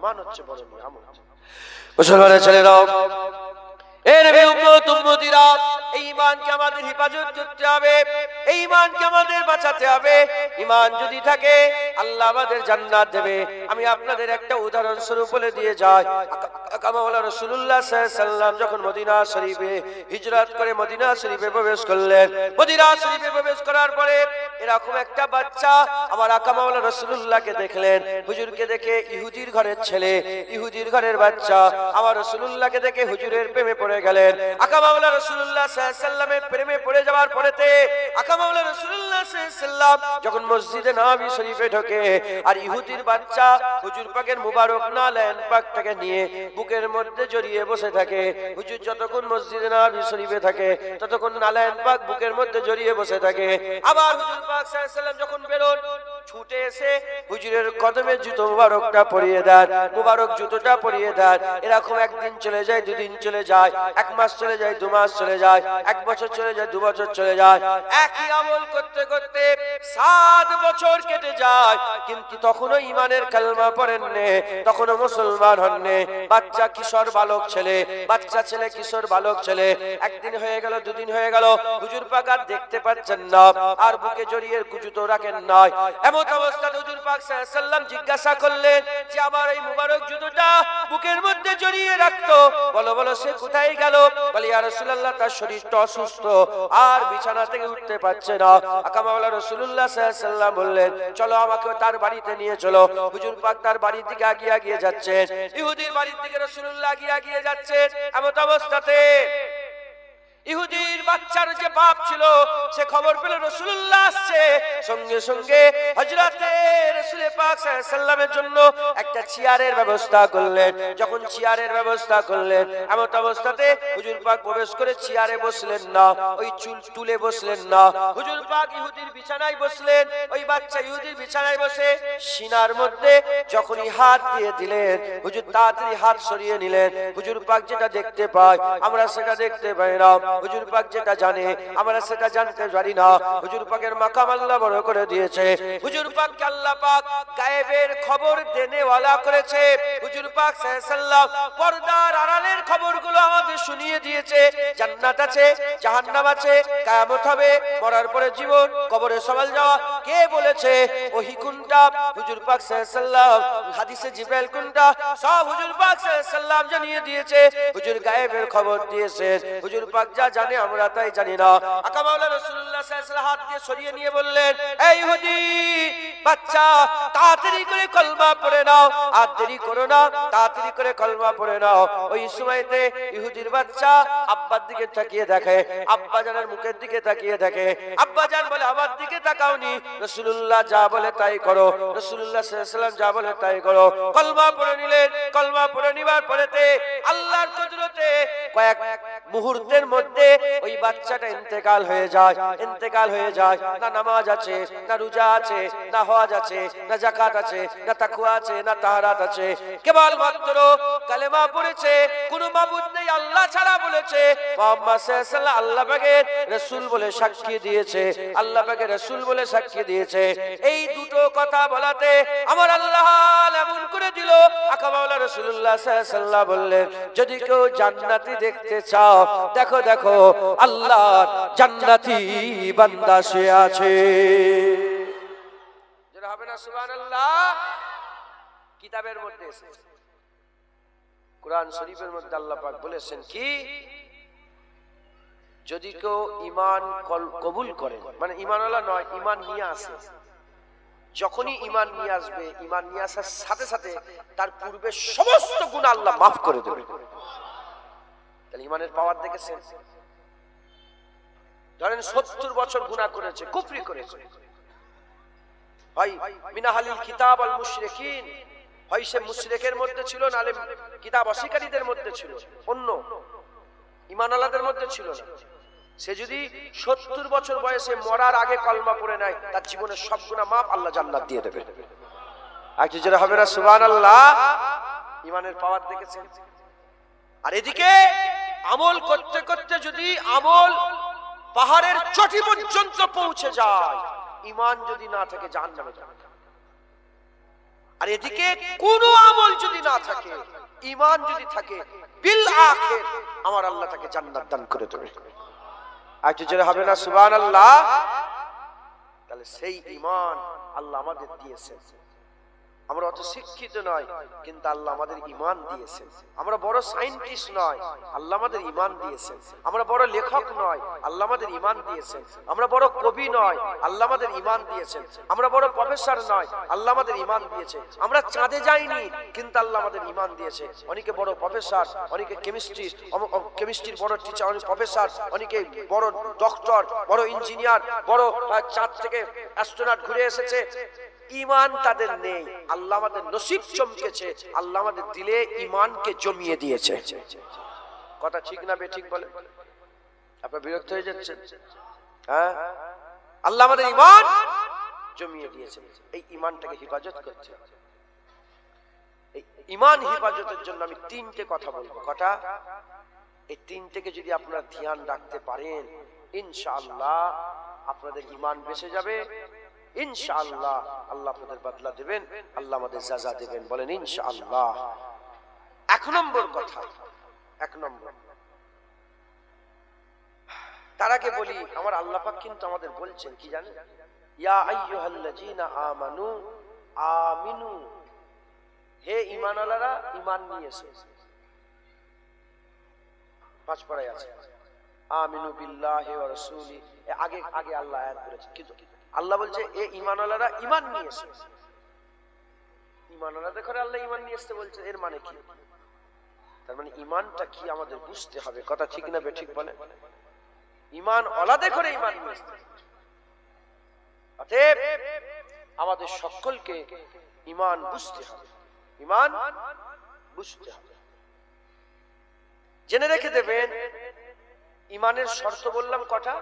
ইমান হচ্ছে বড় নিয়ামত। মুসলমানের ছেলেরাও, এ নবী উম্মত উম্মতিরা, এই ঈমানকে আমাদের হেফাজত করতে হবে, এই ঈমানকে আমাদের বাঁচাতে হবে। ঈমান যদি থাকে আল্লাহ আমাদের জান্নাত দেবে। আমি আপনাদের একটা উদাহরণ স্বরূপ বলে দিয়ে যাই। আকামাওয়ালা রাসূলুল্লাহ সাল্লাল্লাহু আলাইহি ওয়াসাল্লাম যখন মদিনা শরীফে হিজরত করে মদিনা শরীফে প্রবেশ করলেন, মদিনা শরীফে প্রবেশ করার পরে এরকম একটা বাচ্চা আমার আকামাওয়ালা রাসূলুল্লাহকে দেখলেন। হুজুরকে দেখে ইহুদির ঘরের ছেলে, ইহুদির ঘরের বাচ্চা আমার রাসূলুল্লাহকে দেখে হুজুরের প্রেমে পড়ে গেলেন। আকামাওয়ালা রাসূলুল্লাহ সাল্লাল্লাহু আলাইহি ওয়াসাল্লামের প্রেমে পড়ে যাওয়ার পরেতে আকামাওয়ালা রাসূলুল্লাহ সাল্লাল্লাহু আলাইহি ওয়াসাল্লাম যখন মসজিদে নববী শরীফে ঢোকে আর ইহুদির বাচ্চা হুজুর পাকের মুবারক নালেন পাকটাকে নিয়ে বুকের মধ্যে জড়িয়ে বসে থাকে। হুজুর যতক্ষণ মসজিদে নববী শরীফে থাকে ততক্ষণ নালেন পাক বুকের মধ্যে জড়িয়ে বসে থাকে। আবার হুজুর পাক সাল্লাল্লাহু আলাইহি ওয়াসাল্লাম যখন বেরোন ছুটে এসে হুজুরের কদমে জুতো মুবারকটা পরিয়ে দেন, মুবারক জুতোটা পরিয়ে দেন। এরকম একদিন চলে যায়, দুদিন চলে যায়, এক মাস চলে যায়, 2 মাস চলে যায়, 1 বছর চলে যায়, 2 বছর চলে যায়। একই আমল করতে করতে 7 বছর কেটে যায়, কিন্তু তখনও ঈমানের কালেমা পড়েননি, তখনও মুসলমান হননি। বাচ্চা কিশোর বালক ছেলে, বাচ্চা ছেলে কিশোর বালক ছেলে। একদিন হয়ে গেল, দুদিন হয়ে গেল, হুজুর পাক আর দেখতে পাচ্ছেন না, আর বুকে জড়িয়ে জুতো রাখেন না। এমন অবস্থায় হুজুর পাক সাল্লাল্লাহু আলাইহি ওয়াসাল্লাম জিজ্ঞাসা করলেন যে আমার এই মুবারক জুতোটা বুকের মধ্যে জড়িয়ে রাখতো, বলো বলো সে কোথায় গেল? বলে ইয়া রাসূলুল্লাহ তার শরীরটা অসুস্থ, আর বিছানা থেকে উঠতে পারছে না। আকামাওয়ালা রাসূলুল্লাহ সাল্লাল্লাহু আলাইহি ওয়াসাল্লাম বললেন চলো আমাকে তার বাড়িতে নিয়ে চলো। হুজুর পাক তার বাড়ির দিকে এগিয়ে যাচ্ছেন, ইহুদির বাড়ির দিকে রাসূলুল্লাহ এগিয়ে যাচ্ছেন। এমন অবস্থাতে ইহুদির বাচ্চার যে বাপ ছিল সে খবর পেল রাসূলুল্লাহ আসছে, সঙ্গে সঙ্গে হযরতে রাসূল পাক সাল্লাল্লাহু আলাইহি ওয়াসাল্লামের জন্য একটা চেয়ারের ব্যবস্থা করলেন। যখন চেয়ারের ব্যবস্থা করলেন এমন অবস্থাতে হুজুর পাক প্রবেশ করে চেয়ারে বসলেন না, ওই টুলে বসলেন না। হুজুর পাক ইহুদির বিছানায় বসলেন, ওই বাচ্চা ইহুদির বিছানায় বসে সিনার মধ্যে যখনই হাত দিয়ে দিলেন হুজুর তাড়াতাড়ি হাত সরিয়ে নিলেন। হুজুর পাক যেটা দেখতে পায় আমরা সেটা দেখতে পাই না, হুজুর পাক যেটা জানে আমরা সেটা জানতে পারি না। হুজুর পাকের মাকাম আল্লাহ বড় করে দিয়েছে। হুজুর পাককে আল্লাহ পাক গায়েবের খবর দেনেওয়ালা করেছে। হুজুর পাক সাল্লাল্লাহু আলাইহি ওয়াসাল্লাম পর্দার আড়ালের খবরগুলো আমাদের শুনিয়ে দিয়েছে। জান্নাত আছে, জাহান্নাম আছে, কিয়ামত হবে, মরার পরে জীবন, কবরে সওয়াল যাওয়া কে বলেছে, ওহী কোনটা, হুজুর পাক সাল্লাল্লাহু আলাইহি ওয়াসাল্লাম হাদিসে জিবরাইল কোনটা, সব হুজুর পাক সাল্লাল্লাহু আলাইহি ওয়াসাল্লাম জানিয়ে দিয়েছে। হুজুর গায়েবের খবর দিয়েছেন। হুজুর পাক যা জানে আমরা তাই জানি না। আকামাওয়ালা রাসূলুল্লাহ সাল্লাল্লাহু আলাইহি ওয়াসাল্লাম হাত দিয়ে সরিয়ে নিয়ে বললেন এই ইহুদি বাচ্চা তাড়াতাড়ি করে কলমা পড়ে নাও, আর দেরি করো না, তাড়াতাড়ি করে কলমা পড়ে নাও। ওই সময়তে ইহুদির বাচ্চা আব্বার দিকে তাকিয়ে দেখে, আব্বা জানের মুখের দিকে তাকিয়ে দেখে। আব্বা জান বলে আমার দিকে তাকাওনি, রাসূলুল্লাহ যা বলে তাই করো, রাসূলুল্লাহ সাল্লাল্লাহু আলাইহি ওয়াসাল্লাম যা বলে তাই করো। কলমা পড়ে নিলেন। কলমা পড়ে নিবার পরেতে আল্লাহর কুদরতে কয়েক মুহূর্তের মধ্যে ওই বাচ্চাটা ইন্তেকাল হয়ে যায়। ইন্তেকাল হয়ে যায়। না নামাজ আছে, না রোজা আছে, না হজ আছে, না যাকাত আছে, না তাকওয়া আছে, না তাহারাত আছে, কেবল মাত্র কালেমা পড়েছে, কোনো মাবুদ নেই আল্লাহ ছাড়া বলেছে, মুহাম্মদ সাল্লাল্লাহু আলাইহি ওয়াসাল্লাম আল্লাহ পাকের রাসূল বলে সাক্ষী দিয়েছে, আল্লাহ পাকের রাসূল বলে সাক্ষী দিয়েছে। এই দুটো কথা বলাতে আমার আল্লাহ এমন করে দিল। আকামাওয়ালা রাসূলুল্লাহ সাল্লাল্লাহু আলাইহি ওয়াসাল্লাম বললেন যদি কেউ জান্নাতি দেখতে চাও দেখো দেখো আল্লাহর জান্নাতি বান্দা সে আছে। যারা হবে না সুবহানাল্লাহ। কিতাবের মধ্যে এসেছে, কোরআন শরীফের মধ্যে আল্লাহ পাক বলেছেন কি, যদি কেউ ঈমান কবুল করে, মানে ঈমানওয়ালা নয়, ঈমান নিয়ে আসে, যখনই ঈমান নিয়ে আসবে, ঈমান নিয়ে আসার সাথে সাথে তার পূর্বে সমস্ত গুনাহ আল্লাহ মাফ করে দেবে। তাহলে ঈমানের পাওয়ার দেখেছেন? ধরেন 70 বছর গুনাহ করেছে, কুফরি করেছে, হয় মিনাহালিল কিতাব আল মুশরিকিন, হয় সে মুশরিকের মধ্যে ছিল, নালে কিতাব অস্বীকারীদের মধ্যে ছিল, অন্য ঈমানওয়ালাদের মধ্যে ছিল না। সে যদি 70 বছর বয়সে মরার আগে কলমা পড়ে নেয় তার জীবনের সব গুনাহ মাফ, আল্লাহ জান্নাত দিয়ে দেবে। আর কি যারা হবে না সুবহানাল্লাহ। ঈমানের পাওয়ার দেখেছেন? আর এদিকে আমল করতে করতে যদি আমল পাহাড়ের চটি পর্যন্ত পৌঁছে যায়, ঈমান যদি না থাকে জাহান্নামে যাবে। আর এদিকে কোনো আমল যদি না ঈমান যদি থাকে বিল আখির, আমার আল্লাহ তাকে জান্নাত দান করে দেবে। একটু জোরে হবে না সুবহানাল্লাহ? তাহলে সেই ঈমান আল্লাহ আমাদের দিয়েছেন। আমরা অত শিক্ষিত নয়, কিন্তু আল্লাহ আমাদের ঈমান দিয়েছেন। আমরা বড় সায়েন্টিস্ট নয়, আল্লাহ আমাদের ঈমান দিয়েছেন। আমরা বড় লেখক নয়, আল্লাহ আমাদের ঈমান দিয়েছেন। আমরা বড় কবি নয়, আল্লাহ আমাদের ঈমান দিয়েছেন। আমরা বড় প্রফেসর নয়, আল্লাহ আমাদের ঈমান দিয়েছে। আমরা চাঁদে যাইনি, কিন্তু আল্লাহ আমাদের ঈমান দিয়েছে। অনেকে বড় প্রফেসর, অনেকে কেমিস্ট্রির বড় টিচার, অনেক প্রফেসর, অনেকে বড় ডক্টর, বড় ইঞ্জিনিয়ার, বড় চাঁদ থেকে অ্যাস্ট্রোনট ঘুরে এসেছে। ঈমান তাদের নেই, আল্লাহ আমাদের নসিব চমকেছে, আল্লাহ আমাদের দিলে ঈমানকে জমিয়ে দিয়েছে। কথা ঠিক না বেঠিক বলে? আপনারা বিরক্ত হয়ে যাচ্ছেন? হ্যাঁ, আল্লাহ আমাদের ঈমান জমিয়ে দিয়েছে। এই ঈমানটাকে হেফাজত করতে হবে। এই ঈমান হেফাজতের জন্য আমি তিনটে কথা বলবো। কটা? এই তিনটেকে যদি আপনারা ধ্যান রাখতে পারেন, ইনশাআল্লাহ আপনাদের ঈমান বেঁচে যাবে। ইনশাআল্লাহ আল্লাহ আপনাদের বদলা দেবেন, আল্লাহ আমাদের সাজা দেবেন। বলেন ইনশাআল্লাহ। এক নম্বর কথা, এক নম্বর, তার আগে বলি, আমার আল্লাহ পাক কিন্তু আমাদের বলছেন কি জানেন? ইয়া আইয়ুহাল্লাযীনা আমানু আমিনু, হে ঈমানওয়ালারা ঈমান নিয়ে এসো। পাঁচ পারায় আছে আমিনু বিল্লাহি ওয়া রাসূলি। আগে আগে আল্লাহ আয়াত বলেছেন, কিন্তু আল্লাহ বলছে এ ঈমানওয়ালারা ঈমান নিয়ে এসো। ঈমানওয়ালাদের ঘরে আল্লাহ ঈমান নিয়ে আসতে বলছে, এর মানে কি? তার মানে ঈমানটা কি আমাদের বুঝতে হবে। কথা ঠিক না বেঠিক বলে? ঈমান ওয়ালাদের ঘরে ঈমান নিয়ে আসতে, অতএব আমাদের সকলকে ঈমান বুঝতে হবে, ঈমান বুঝতে হবে। জেনে রেখে দেবেন, ঈমানের শর্ত বললাম কটা?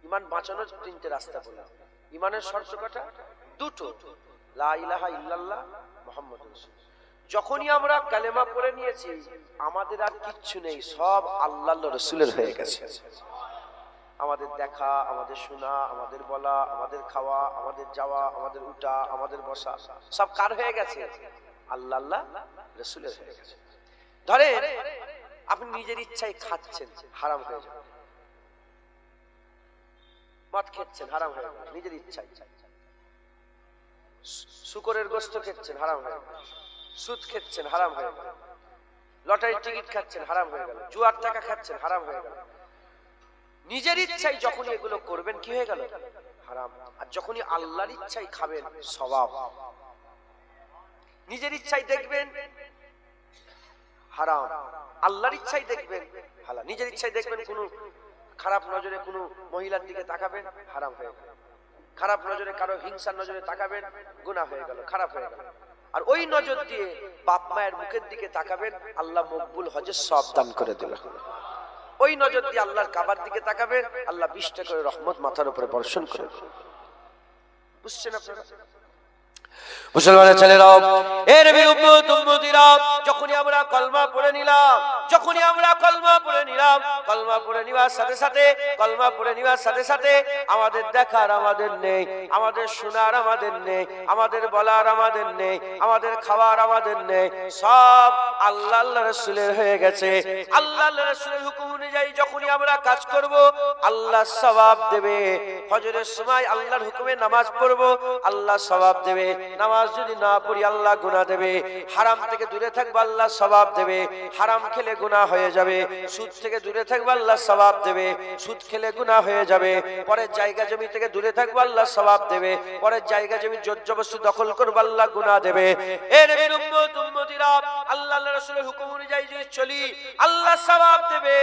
ঈমান বাঁচানোর তিনটে রাস্তা বললাম। ঈমানের শর্ত কটা? দুটো, লা ইলাহা ইল্লাল্লাহ মুহাম্মাদুর রাসূলুল্লাহ। যখনই আমরা কালেমা পড়ে নিয়েছি, আমাদের আর কিচ্ছু নেই, সব আল্লাহর রাসূলের হয়ে গেছে। আমাদের দেখা, আমাদের শোনা, আমাদের বলা, আমাদের খাওয়া, আমাদের যাওয়া, আমাদের উঠা, আমাদের বসা, সব কার হয়ে গেছে? আল্লাহ রাসূলের হয়ে গেছে। ধরেন আপনি নিজের ইচ্ছায় খাচ্ছেন, হারাম হয়ে যাবে। মদ খেচ্ছেন, হারাম হয়ে গেল নিজের ইচ্ছায়। শুকরের গোশত খেচ্ছেন, হারাম হয়ে গেল। সুদ খেচ্ছেন, হারাম হয়ে গেল। লটারির টিকিট খাচ্ছেন, হারাম হয়ে গেল। জুয়ার টাকা খাচ্ছেন, হারাম হয়ে গেল। নিজের ইচ্ছায় যখনই এগুলো করবেন, কি হয়ে গেল? হারাম। আর যখনই আল্লাহর ইচ্ছায় খাবেন, সওয়াব। নিজের ইচ্ছায় দেখবেন, হারাম। আল্লাহর ইচ্ছায় দেখবেন, হালাল। নিজের ইচ্ছায় দেখবেন, কোন খারাপ নজরে কোনো মহিলার দিকে তাকাবেন, হারাম হয়ে গেল। খারাপ নজরে কারো হিংসার নজরে তাকাবেন, গুনাহ হয়ে গেল, খারাপ হয়ে গেল। আর ওই নজর দিয়ে বাপ মায়ের মুখের দিকে তাকাবেন, আল্লাহ মকবুল হজের সওয়াব দান করে দেবেন। ওই নজর দিয়ে আল্লাহর কাবার দিকে তাকাবেন, আল্লাহ 20টা করে রহমত মাথার উপরে বর্ষণ করে দেবেন। বুঝছেন আপনারা? মুসলমানের ছেলেরাও, এর নবীর উম্মতিরা, যখনই আমরা কলমা পড়ে নিলাম, যখনই আমরা কলমা পড়ে নিলাম, কলমা পড়ে নেওয়ার সাথে সাথে, কলমা পড়ে নেওয়ার সাথে সাথে আমাদের দেখার আমাদের নেই, আমাদের শোনার আমাদের নেই, আমাদের বলার আমাদের নেই, আমাদের খাওয়ার আমাদের নেই, সব আল্লাহ রাসূলের হয়ে গেছে। আল্লাহ রাসূলের হুকুম অনুযায়ী যখনই আমরা কাজ করব, আল্লাহ সওয়াব দেবে। ফজরের সময় আল্লাহর হুকুমে নামাজ পড়ব, আল্লাহ সওয়াব দেবে। নামাজ যদি না পড়ি, আল্লাহ গুনাহ দেবে। হারাম থেকে দূরে থাকবো, আল্লাহ সওয়াব দেবে। হারাম খেলে গুনাহ হয়ে যাবে। সুদ থেকে দূরে থাকবো, আল্লাহ সওয়াব দেবে। সুদ খেলে গুনাহ হয়ে যাবে। পরের জায়গা জমি থেকে দূরে থাকবো, আল্লাহ সওয়াব দেবে। পরের জায়গা জমি জবরদস্তি দখল করবো, আল্লাহ গুনাহ দেবে। এ নবীর উম্মতিরা, আল্লাহর রাসূলের হুকুম অনুযায়ী যদি চলি, আল্লাহ সওয়াব দেবে।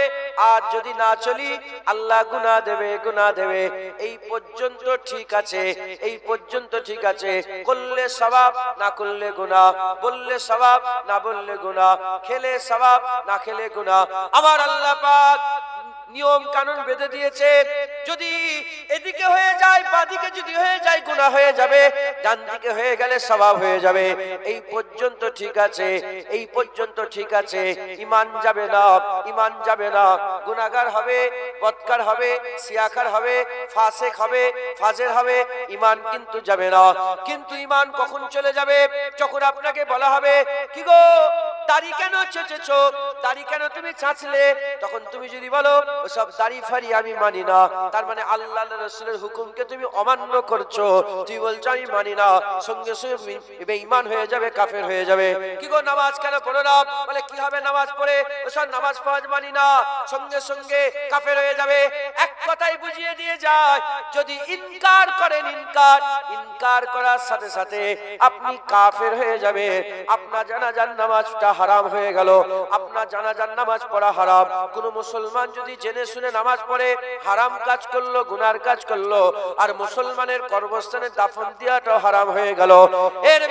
আর যদি না চলি, আল্লাহ গুনাহ দেবে, গুনাহ দেবে। এই পর্যন্ত ঠিক আছে, এই পর্যন্ত ঠিক আছে। করলে সওয়াব, না করলে গুনাহ। বললে সওয়াব, না বললে গুনাহ। খেলে সওয়াব, না খেলে গুনাহ। আমার আল্লাহ পাক নিয়ম কানুন বেঁধে দিয়েছে, যদি এদিকে হয়ে যায় বাদিকে যদি হয়ে যায় গুনাহ হয়ে যাবে, ডান দিকে হয়ে গেলে সওয়াব হয়ে যাবে। এই পর্যন্ত ঠিক আছে, এই পর্যন্ত ঠিক আছে, ঈমান যাবে না, ঈমান যাবে না, গুনাহগার হবে, বদকার হবে, সিয়াকার হবে, ফাসিক হবে, ফাজের হবে, ঈমান কিন্তু যাবে না। কিন্তু ঈমান কখন চলে যাবে? যখন আপনাকে বলা হবে কি গো দাড়ি কেন চেঁচেছো, দাড়ি কেন তুমি চাঁচলে, তখন তুমি যদি বলো ওসব দাড়ি ফাড়ি আমি মানি না, তার মানে আল্লাহ রাসূলের হুকুমকে তুমি অমান্য করছো, তুই বলছো আমি মানি না, সঙ্গে সঙ্গে বেঈমান হয়ে যাবে, কাফের হয়ে যাবে। কি গো নামাজ কেন পড়ো না, বলে কি হবে নামাজ পড়ে, ওসব নামাজ ফরজ মানি না, সঙ্গে সঙ্গে কাফের হয়ে যাবে। এক কথাই বুঝিয়ে দিয়ে যায়, যদি ইনকার করেন, ইনকার করার সাথে সাথে আপনি কাফের হয়ে যাবে। আপনার জানাজার নামাজটা হারাম হয়ে গেল, আপনার জানাজার নামাজ পড়া হারাম। কোন মুসলমান যদি জেনে শুনে নামাজ পড়ে হারাম কাজ করলো, গুনার কাজ করলো, আর মুসলমানের কবরস্থানে দাফন দেওয়াটাও হারাম হয়ে গেল। এর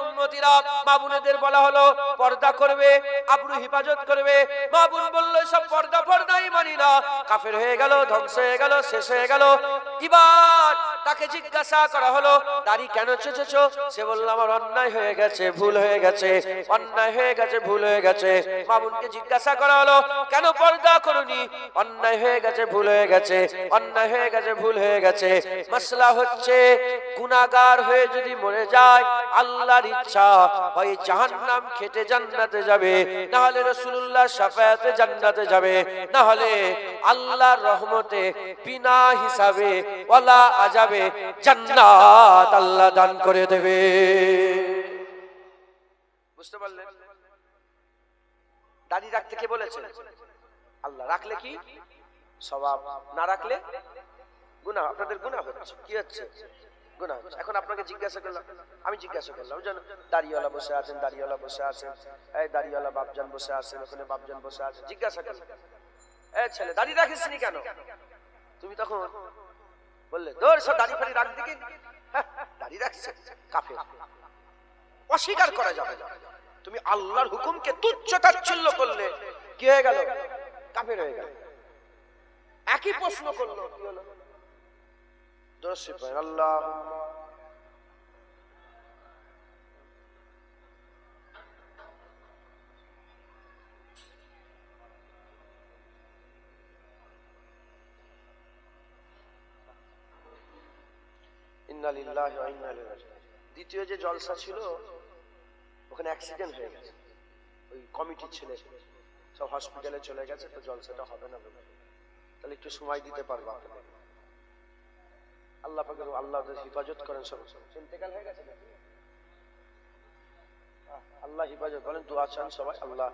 উম্মতিরা মা বোনেদের বলা হলো পর্দা করবে, আবরু হেফাজত করবে। মা বোন বলল সব পর্দাই মানি না, কাফের হয়ে গেল, ধ্বংস হয়ে গেল, শেষ হয়ে গেল। এবার তাকে জিজ্ঞাসা করা হলো দাড়ি কেন চেঁচেছো, সে বলল আমার অন্যায় হয়ে গেছে, ভুল হয়ে গেছে, অন্যায় হয়ে গেছে, ভুল হয়ে গেছে। মা বোনকে জিজ্ঞাসা করা হলো কেন পর্দা করনি, অন্যায় হয়ে গেছে, ভুল হয়ে গেছে, অন্যায় হয়ে গেছে, ভুল হয়ে গেছে। মাসলা হচ্ছে গুনাহগার হয়ে যদি মরে যায়, আল্লাহর ইচ্ছা হয় জাহান্নাম খেটে জান্নাতে যাবে, না হলে রাসূলুল্লাহ শাফায়াতে জান্নাতে যাবে, না হলে আল্লাহর রহমতে বিনা হিসাবে ওয়ালা আযাবে জান্নাত আল্লাহ দান করে দেবে। বুঝতে পারলেন? দাড়ি রাখতে কে বলেছে? আল্লাহ। রাখলে কি সওয়াব, না রাখলে গুনাহ। আপনাদের গুনাহ হচ্ছে, কি হচ্ছে? গুনাহ হচ্ছে। এখন আপনাকে জিজ্ঞাসা করলাম, আমি জিজ্ঞাসা করলাম দাড়িওয়ালা বসে আছেন, দাড়িওয়ালা বসে আছেন, এই দাড়িওয়ালা বাপজান বসে আছেন, ওখানে বাপজান বসে আছেন, জিজ্ঞাসা করলাম এই ছেলে দাড়ি রাখিসনি কেন? তুমি তখন বললে তোর সব দাড়ি ফাড়ি রাখ দিকে, দাড়ি রাখছে, কাফের। অস্বীকার করা যাবে না। তুমি আল্লাহর হুকুমকে তুচ্ছ তাচ্ছিল্য করলে কি হয়ে গেল? কাফের হয়ে গেল। একই প্রশ্ন করলো, কি হলো? দর্শক আল্লাহ ইন্না লিল্লাহি ওয়া ইন্না ইলাইহি রাজিউন। দ্বিতীয় যে জলসা ছিল ওখানে অ্যাক্সিডেন্ট হয়ে গেছে, ওই কমিটির ছেলে সব হসপিটালে চলে গেছে, তো জলসাটা হবে না বলে। তাহলে একটু সময় দিতে পারবো আপনাদের? আল্লাহ পাকের আল্লাহ হেফাজত করেন। সব ইন্তেকাল হয়ে গেছে, আল্লাহ হেফাজত বলেন, দোয়া চান সবাই, আল্লাহ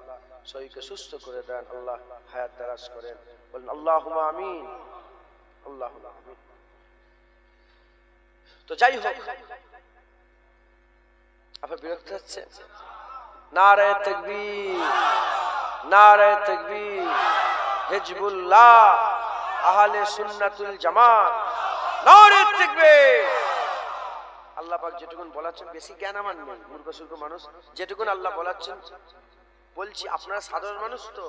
শরীরকে সুস্থ করে দেন, আল্লাহ হায়াত দারাজ করেন, বলেন আল্লাহুম্মা আমিন, আল্লাহুম্মা আমিন। তো যাই হোক, আপনার বিরক্ত হচ্ছে? নারে তাকবীর, নারে তাকবীর, হিজবুল্লাহ, আহলে সুন্নাতুল জামাত, নারে তাকবীর। আল্লাহ পাক যেটুকুন বলাচ্ছেন, বেশি জ্ঞান আমার নেই, মূর্খ সুর্খ মানুষ, যেটুকুন আল্লাহ বলাচ্ছেন বলছি। আপনারা সাধারণ মানুষ তো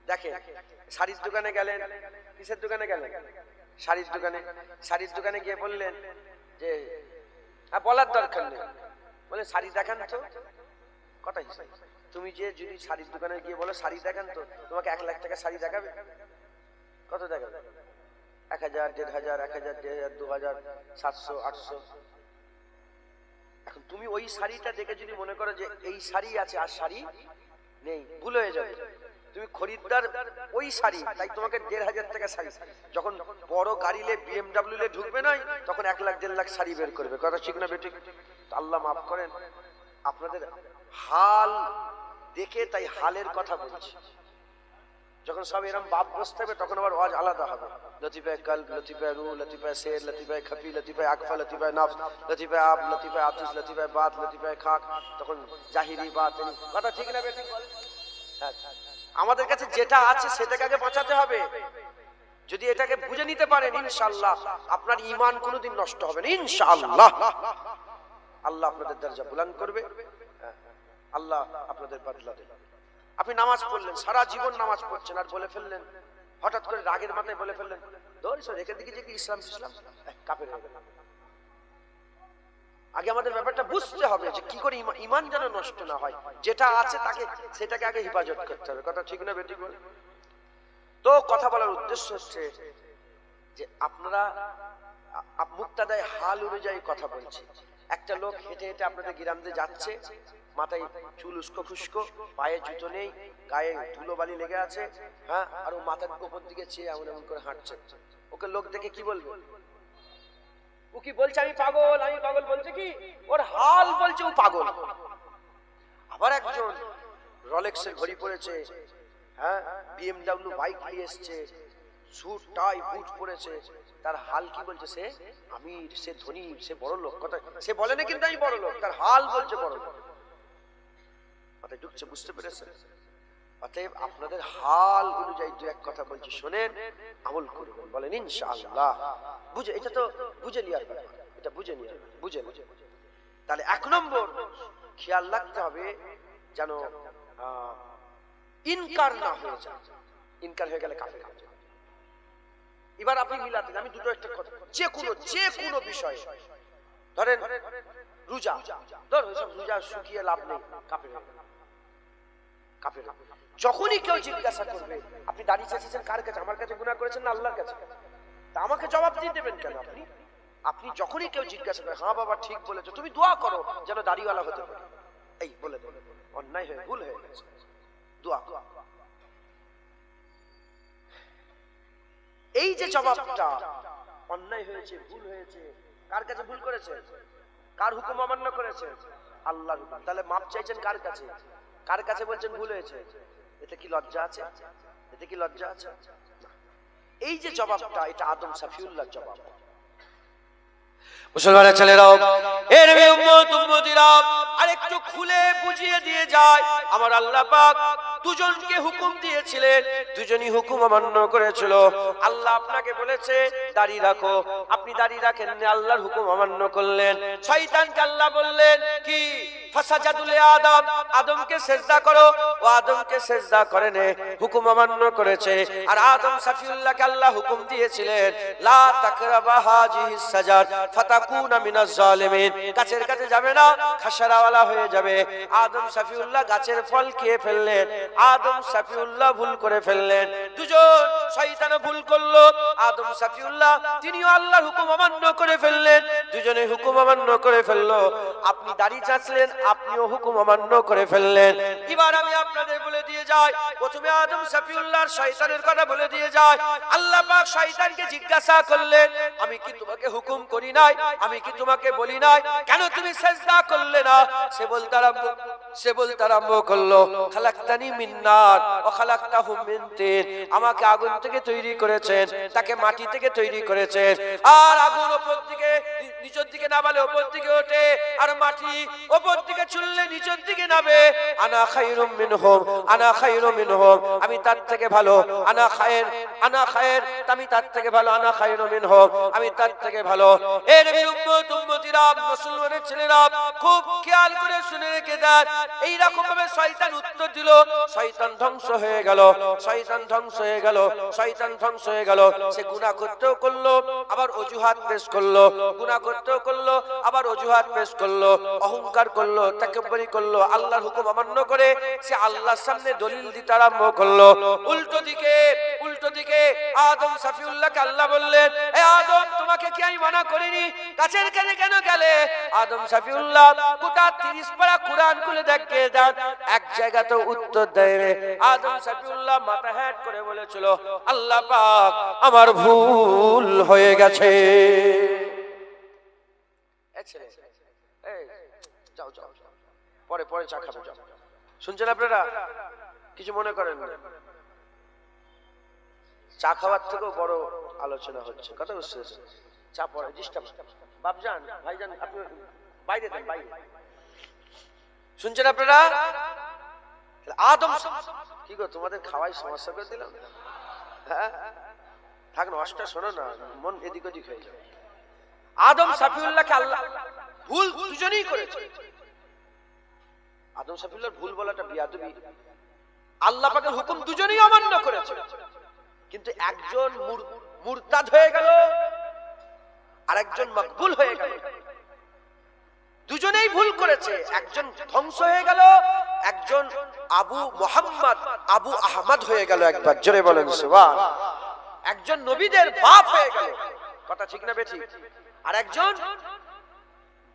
দেখেন, শাড়ির দোকানে গেলেন, কিসের দোকানে গেলেন? শাড়ির দোকানে। শাড়ির দোকানে গিয়ে বললেন যে বলার দরকার নেই, বলে শাড়ি দেখান তো, কথা হিসাব। তুমি যে যদি শাড়ির দোকানে গিয়ে বলো শাড়ি দেখান তো, তোমাকে 1 লাখ টাকা শাড়ি দেখাবে? কত দেখাবে? 1000, 1500, 1000, 1500, 2000, 700, 800। এখন তুমি ওই শাড়িটা দেখে যদি মনে করো যে এই শাড়ি আছে আর শাড়ি নেই, ভুল হয়ে যাবে। তুমি খরিদ্দার ওই শাড়ি, তাই তোমাকে 1500 টাকা শাড়ি। যখন বড় গাড়িলে BMW লে ঢুকবে না, তখন 1 লাখ 1.5 লাখ শাড়ি বের করবে, কথা ঠিক না বেঠিক? আল্লাহ মাফ করেন, আপনাদের হাল দেখে তাই হালের কথা বলছি। যখন সব এরকম বাপ বসতে হবে, তখন আবার ওয়াজ আলাদা হবে। লতিফায়ে কলব, লতিফায়ে রূহ, লতিফায়ে শের, লতিফায়ে খফি, লতিফায়ে আকফা, লতিফায়ে নফস, লতিফায়ে আব, লতিফায়ে আতুস, লতিফায়ে বাত, লতিফায়ে খাক, তখন জাহিরি বাতিনি, কথা ঠিক না বেঠিক? আমাদের কাছে যেটা আছে সেটাকে আগে বাঁচাতে হবে। যদি এটাকে বুঝে নিতে পারেন, ইনশাআল্লাহ আপনার ঈমান কোনোদিন নষ্ট হবে না, ইনশাআল্লাহ। আল্লাহ আপনাদের দরজা বুলন্দ করবে, আল্লাহ আপনাদের বদলা দেবে। আপনি নামাজ পড়লেন, সারা জীবন নামাজ পড়ছেন, আর বলে ফেললেন হঠাৎ করে রাগের মাথায় বলে ফেললেন, ধরে রেখে দিকে যে কি ইসলাম ইসলাম, কাফের হয়ে গেল। আগে আমাদের ব্যাপারটা বুঝতে হবে যে কি করে ঈমান যেন নষ্ট না হয়, যেটা আছে তাকে সেটাকে আগে হেফাজত করতে হবে। কথা ঠিক না বেঠিক বলে? তো কথা বলার উদ্দেশ্য হচ্ছে যে আপনারা মুক্তাদায় হাল অনুযায়ী কথা বলছি। একটা লোক হেঁটে হেঁটে আপনাদের গ্রামে যাচ্ছে, মাথায় চুল উস্কো খুস্কো, পায়ে জুতো নেই, গায়ে ধুলো বালি লেগে আছে, হ্যাঁ, আর ও মাথার উপর দিকে চেয়ে এমন এমন করে হাঁটছে। ওকে লোক দেখে কি বলবে? ও কি বলছে আমি পাগল, আমি পাগল বলছে কি? ওর হাল বলছে ও পাগল। আবার একজন রলেক্সের ঘড়ি পরেছে, হ্যাঁ, BMW বাইক নিয়ে এসছে, স্যুট টাই বুট পরেছে, তার হাল কি বলছে? সে আমির, সে ধনী, সে বড় লোক। কথা সে বলে না কিন্তু আমি বড় লোক, তার হাল বলছে বড় লোক। মাথায় ঢুকছে, বুঝতে পেরেছেন? অতএব আপনাদের হাল অনুযায়ী দু এক কথা বলছি, শোনেন, আমল করবেন, বলেন ইনশাআল্লাহ। বুঝে, এটা তো বুঝে নিয়ার ব্যাপার, এটা বুঝে নিয়ার, বুঝে না। তাহলে 1 নম্বর খেয়াল রাখতে হবে যেন ইনকার না হয়ে যায়। ইনকার হয়ে গেলে কাফের হয়ে যায়। এবার আপনি মিলাতেন, আমি দুটো একটা কথা, যে কোনো বিষয় ধরেন, রোজা, ধর রোজা শুকিয়ে লাভ নেই, কাফের হয়ে গেল, কাফের। যখনই কেউ জিজ্ঞাসা করবে আপনি দাঁড়িয়ে চেয়েছেন কার কাছে? আমার কাছে গুনাহ করেছেন না আল্লাহর কাছে? তা আমাকে জবাব দিয়ে দেবেন কেন? আপনি যখনই কেউ জিজ্ঞাসা করে, হ্যাঁ বাবা ঠিক বলেছো, তুমি দোয়া করো যেন দাড়িওয়ালা হতে পারে, এই বলে দেবে, অন্যায় হয়ে ভুল হয়ে গেছে, দোয়া। এই যে জবাবটা, অন্যায় হয়েছে, ভুল হয়েছে, কার কাছে ভুল করেছে? কার হুকুম অমান্য করেছে? আল্লাহর হুকুম। তাহলে মাপ চাইছেন কার কাছে? কার কাছে বলছেন ভুল হয়েছে? এতে কি লজ্জা আছে? এতে কি লজ্জা আছে? এই যে জবাবটা, এটা আদম সাফিউল্লাহর জবাব। মুসলমানের ছেলেরাও, এর উম্মতিরা আরেকটু খুলে বুঝিয়ে দিয়ে যায়, আমার আল্লাহ পাক দুজনকে হুকুম দিয়েছিলেন, দুজনই হুকুম অমান্য করেছিল। আল্লাহ আপনাকে বলেছে দাড়ি রাখো, আপনি দাড়ি রাখেন না, আল্লাহর হুকুম অমান্য করলেন। শয়তানকে আল্লাহ বললেন কি? ফাসাজাদুল আদম, আদমকে সিজদা করো, ও আদমকে সিজদা করেনি, হুকুম অমান্য করেছে। আর আদম সাফিউল্লাহকে আল্লাহ হুকুম দিয়েছিলেন লা তাকরাবা হাযিহিস সাজার ফাতাকুনা মিনাজ জালিমিন, গাছের কাছে যাবে না, খাসারাওয়ালা হয়ে যাবে। আদম সাফিউল্লাহ গাছের ফল খেয়ে ফেললেন, আদম সাফিউল্লাহ ভুল করে ফেললেন। দুজন, শয়তানও ভুল করলো, আদম সাফিউল্লাহ তিনিও আল্লাহর হুকুম অমান্য করে ফেললেন, দুজনে হুকুম অমান্য করে ফেললো। আপনি দাড়ি চাচ্লেন, আপনিও হুকুম অমান্য করে ফেললেন। এবার আমি আপনাদের বলে দিয়ে যাই, প্রথমে আদম সাফিউল্লাহর শয়তানের কথা বলে দিয়ে যাই। আল্লাহ পাক শয়তানকে জিজ্ঞাসা করলেন, আমি কি তোমাকে হুকুম করি নাই? আমি কি তোমাকে বলি নাই? কেন তুমি সিজদা করলে না? সে বলতে আরম্ভ করলো, খালাকতানি মিন নার ওয়া খালাকতাহু মিন তিন, আমাকে আগুন থেকে তৈরি করেছেন, তাকে মাটি থেকে তৈরি করেছেন। আর আগুন উপর দিকে নিচের দিকে নামালে উপর দিকে ওঠে, আর মাটি উপর দিকে ছুঁড়লে নিচের দিকে নামে। আনা খায়রুম মিনহুম, আনা খায়রুম মিনহুম, আমি তার থেকে ভালো। আনা খায়র, আনা খায়র, আমি তার থেকে ভালো। আনা খায়রুম মিনহুম, আমি তার থেকে ভালো। এ নবীর উম্মতিরা, মুসলমানের ছেলেরা, খুব খেয়াল করে শুনে রেখে দেন। এই রকম ভাবে শয়তান উত্তর দিল, শয়তান ধ্বংস হয়ে গেল, শয়তান ধ্বংস হয়ে গেল, শয়তান ধ্বংস হয়ে গেল। সে গুনাহ করতেও করলো, আবার অজুহাত পেশ করলো, গুনাহ করতেও করলো, আবার অজুহাত পেশ করলো, অহংকার করলো, তাকাব্বুরি করলো, আল্লাহর হুকুম অমান্য করে সে আল্লাহর সামনে দলিল দিতে আরম্ভ করলো। উল্টো দিকে আদম সাফিউল্লাহকে আল্লাহ বললেন, এ আদম, তোমাকে কি আমি মানা করিনি? গাছের কাছে কেন গেলে? আদম সাফিউল্লাহ গোটা 30 পারা কুরআন খুলে দেখে দেন, এক জায়গা তো উত্তর দেয় রে। আদম সাফিউল্লাহ মাথা হেট করে বলেছিল, আল্লাহ পাক, আমার ভুল হয়ে গেছে। যাও যাও, পরে পরে চা খাবে, যাও। শুনছেন আপনারা? কিছু মনে করেন না, চা খাওয়ার থেকেও বড় আলোচনা হচ্ছে, কথা বুঝছেন? চা পরে ডিস্টার্ব। বাপজান, ভাইজান, আপনি বাইরে দেন, বাইরে। শুনছেন আপনারা? আদম, কি গো, তোমাদের খাওয়াই সমস্যা করে দিলাম? হ্যাঁ, থাক না, অষ্টা শোনো না, মন এদিক ওদিক হয়ে যাবে। আদম সাফিউল্লাহকে আল্লাহ ভুল দুজনেই করেছে। আদম সাফিউল্লাহর ভুল বলাটা বিয়াদবি। আল্লাহ পাকের হুকুম দুজনেই অমান্য করেছে। কিন্তু একজন মুরতাদ হয়ে গেল আর একজন মকবুল হয়ে গেল। দুজনেই ভুল করেছে, একজন ধ্বংস হয়ে গেল, একজন আবু মোহাম্মদ আবু আহমদ হয়ে গেল। একবার জোরে বলেন সুবহান। একজন নবীদের বাপ হয়ে গেল, কথা ঠিক না বেঠিক? আর একজন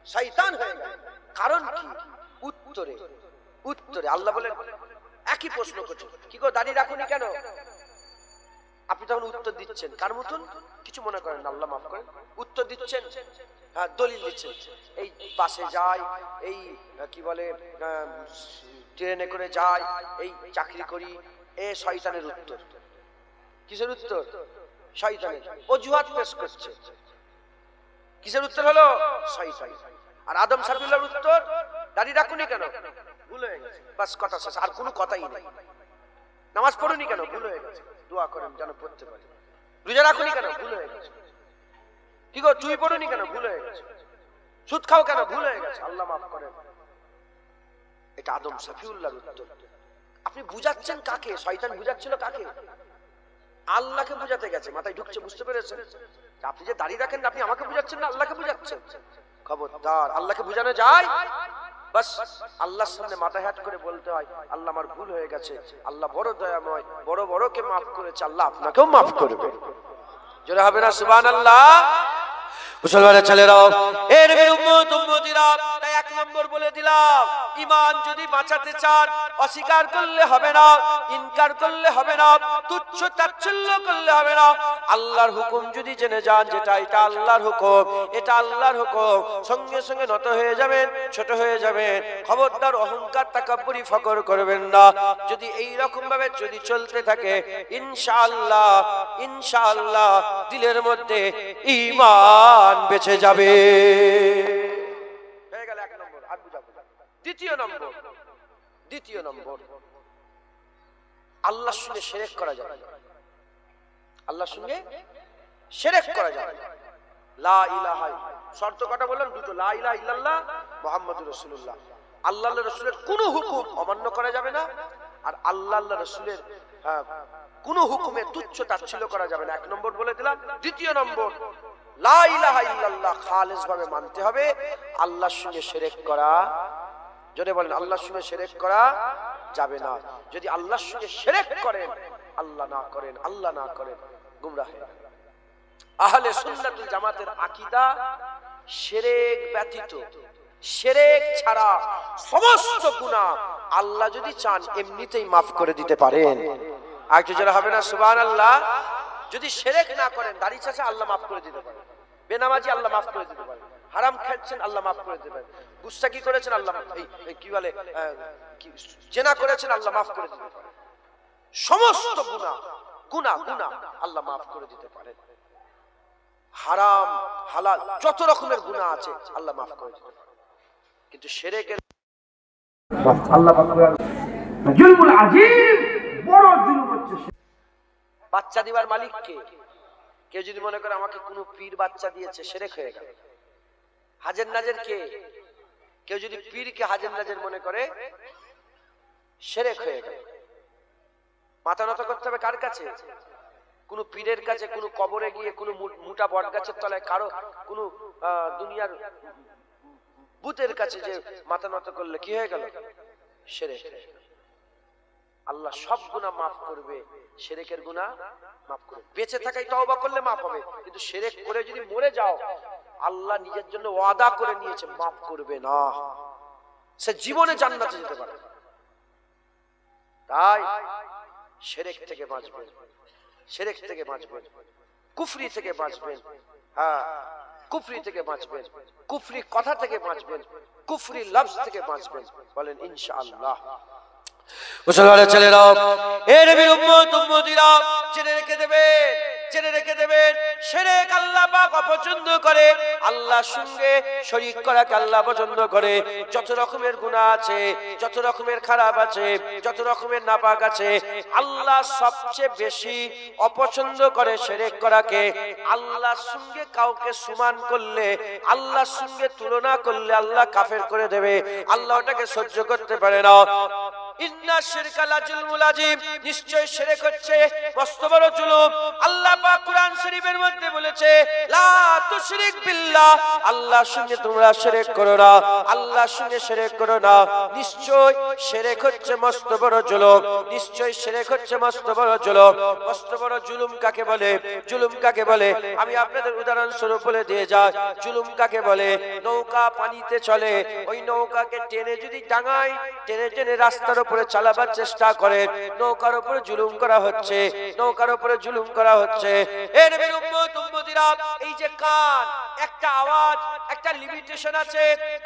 শয়তান হয়ে গেল। কারণ কি? উত্তরে আল্লাহ বলেন, একই প্রশ্ন করছে, কি গো দাড়ি রাখুনি কেন? আপনি তখন উত্তর দিচ্ছেন কার মতন? কিছু মনে করেন না, আল্লাহ মাফ করেন। উত্তর দিচ্ছেন, হ্যাঁ দলিল দিচ্ছেন, এই বাসে যায়, এই কি বলে ট্রেনে করে যায়, এই চাকরি করি, এ শয়তানের উত্তর। কিসের উত্তর? শয়তানের। অজুহাত পেশ করছে। কিসের উত্তর হলো? শয়তান। আর আদম সাফিউল্লাহর উত্তর, দাড়ি রাখুনি কেন? ভুল হয়ে গেছে, বাস কথা শেষ, আর কোনো কথাই নেই। নামাজ পড়ুনি কেন? ভুল হয়ে গেছে, দোয়া করেন যেন পড়তে পারি। রোজা রাখুনি কেন? ভুল হয়ে গেছে। কি গো চুই পড়ুনি কেন? ভুল হয়ে গেছে। সুদ খাও কেন? ভুল হয়ে গেছে, আল্লাহ মাফ করেন। এটা আদম সাফিউল্লাহর উত্তর। আপনি বুঝাচ্ছেন কাকে? শয়তান বুঝাচ্ছিল কাকে? আল্লাহকে বুঝাতে গেছে। মাথায় ঢুকছে, বুঝতে পেরেছেন? আপনি যে দাড়ি রাখেন না, আপনি আমাকে বুঝাচ্ছেন না, আল্লাহকে বুঝাচ্ছেন। খবরদার, আল্লাহকে বুঝানো যায়? বাস আল্লাহর সামনে মাথা হাত করে বলতে হয়, আল্লাহ আমার ভুল হয়ে গেছে, আল্লাহ বড় দয়াময়, বড় বড়কে মাফ করেছে, আল্লাহ আপনাকেও মাফ করবে। জোরে হবে না সুবহানাল্লাহ? মুসলমানের ছেলেরাও, এর উম্মত উম্মতিরা, তাই এক নম্বর বলে দিলাম, ঈমান যদি বাঁচাতে চান, অস্বীকার করলে হবে না, ইনকার করলে হবে না, তুচ্ছ তাচ্ছিল্য করলে হবে না। আল্লাহর হুকুম যদি জেনে যান যেটা এটা আল্লাহর হুকুম, এটা আল্লাহর হুকুম, সঙ্গে সঙ্গে নত হয়ে যাবেন, ছোট হয়ে যাবেন। খবরদার অহংকার তাকাব্বুরি ফকর করবেন না। যদি এই রকম ভাবে যদি চলতে থাকে, ইনশাআল্লাহ ইনশাআল্লাহ দিলের মধ্যে ঈমান বেঁচে যাবে। হয়ে গেল এক নম্বর। আর বুঝাবো। দ্বিতীয় নম্বর, আল্লাহর সঙ্গে শিরক করা যাবে। আল্লাহর সঙ্গে শিরক করা যাবে। লা ইলাহা, শর্ত কটা বললাম? দুটো, লা ইলাহা ইল্লাল্লাহ মুহাম্মাদুর রাসূলুল্লাহ। আল্লাহর রাসূলের কোনো হুকুম অমান্য করা যাবে না, আর আল্লাহর রাসূলের কোনো হুকুমে তুচ্ছ তাচ্ছিল্য করা যাবে না। এক নম্বর বলে দিলাম। দ্বিতীয় নম্বর, লা ইলাহা ইল্লাল্লাহ খালেস ভাবে মানতে হবে। আল্লাহর সঙ্গে শিরক করা, যদি বলেন আল্লাহর সঙ্গে শিরক করা যাবে না। যদি আল্লাহর সঙ্গে শিরক করেন, আল্লাহ না করেন, গুমরাহ। আহলে সুন্নাতুল জামাতের আকীদা, শিরক ব্যতীত, শিরক ছাড়া সমস্ত গুনাহ আল্লাহ যদি চান এমনিতেই মাফ করে দিতে পারেন। আর কি যারা হবে না সুবহানাল্লাহ? যদি শিরক না করেন, দাড়ি চাচা আল্লাহ মাফ করে দিতে পারেন, বেনামাজি আল্লাহ মাফ করে দিতে পারেন, হারাম খাচ্ছেন আল্লাহ মাফ করে দিতে পারেন, গুস্তাখি করেছেন আল্লাহ, এই কি বলে জেনা করেছেন আল্লাহ মাফ করে দিতে পারেন। সমস্ত গুনাহ আল্লাহ মাফ করে দিতে পারেন। হারাম হালাল যত রকমের গুনাহ আছে আল্লাহ মাফ করে দিতে পারেন। কিন্তু শিরকের আল্লাহ মাফ করে জুলমুল আযীম, বড় জুলুম হচ্ছে। বাচ্চা দিবার মালিক কে? কেউ যদি মনে করে আমাকে কোনো পীর বাচ্চা দিয়েছে, শিরক হয়ে গেল। হাজের নাজের কে? কেউ যদি পীরকে হাজের নাজের মনে করে, শিরক হয়ে গেল। মাথা নত করতে হবে কার কাছে? কোন পীরের কাছে, কোন কবরে গিয়ে, কোন মোটা বট গাছের তলায়, কারো কোন দুনিয়ার ভূতের কাছে যে মাথা নত করলে কি হয়ে গেল? শিরক। আল্লাহ সব গুনাহ মাফ করবে, শিরকের গুনাহ মাফ করবে। বেঁচে থাকায় তওবা করলে মাফ হবে, কিন্তু শিরক করে যদি মরে যাও, আল্লাহ নিজের জন্য ওয়াদা করে নিয়েছে মাফ করবে না। সে জীবনে জান্নাতে যেতে পারে। তাই শিরক থেকে বাঁচবেন, শিরক থেকে বাঁচবেন, কুফরি থেকে বাঁচবেন। হ্যাঁ, কুফরি থেকে বাঁচবেন, কুফরি কথা থেকে বাঁচবেন, কুফরি লফজ থেকে বাঁচবেন। বলেন ইনশাআল্লাহ। মুসলমানের ছেলেরাও, এ নবীর উম্মত উম্মতিরা, জেনে রেখে দেবেন, শিরক আল্লাহ পাক অপছন্দ করে। আল্লাহর সঙ্গে শরীক করাকে আল্লাহ পছন্দ করে। যত রকমের গুনাহ আছে, যত রকমের খারাপ আছে, যত রকমের নাপাক আছে, আল্লাহ সবচেয়ে বেশি অপছন্দ করে শিরক করাকে। আল্লাহর সঙ্গে কাউকে সমান করলে, আল্লাহর সঙ্গে তুলনা করলে আল্লাহ কাফের করে দেবে। আল্লাহ ওটাকে সহ্য করতে পারে না। ইন্না শিরকা লাযুলমুল আযীম, নিশ্চয় শিরক হচ্ছে মস্ত বড় জুলুম। আল্লাহ পাক কুরআন শরীফের মধ্যে বলেছে লা তুশরিক বিল্লাহ, আল্লাহর সঙ্গে তোমরা শিরক করো না, আল্লাহর সঙ্গে শিরক করো না। নিশ্চয় শিরক হচ্ছে মস্ত বড় জুলুম, নিশ্চয় শিরক হচ্ছে মস্ত বড় জুলুম। মস্ত বড় জুলুম কাকে বলে? জুলুম কাকে বলে আমি আপনাদের উদাহরণ স্বরূপ বলে দিয়ে যাই। জুলুম কাকে বলে? নৌকা পানিতে চলে, ওই নৌকাকে টেনে যদি ডাঙায় টেনে টেনে রাস্তার উপরে চালাবার চেষ্টা করে, নৌকার উপরে জুলুম করা হচ্ছে, নৌকার উপরে জুলুম করা হচ্ছে। এ নবীর উম্মত উম্মতিরা, এই যে কান, একটা আওয়াজ, একটা লিমিটেশন আছে,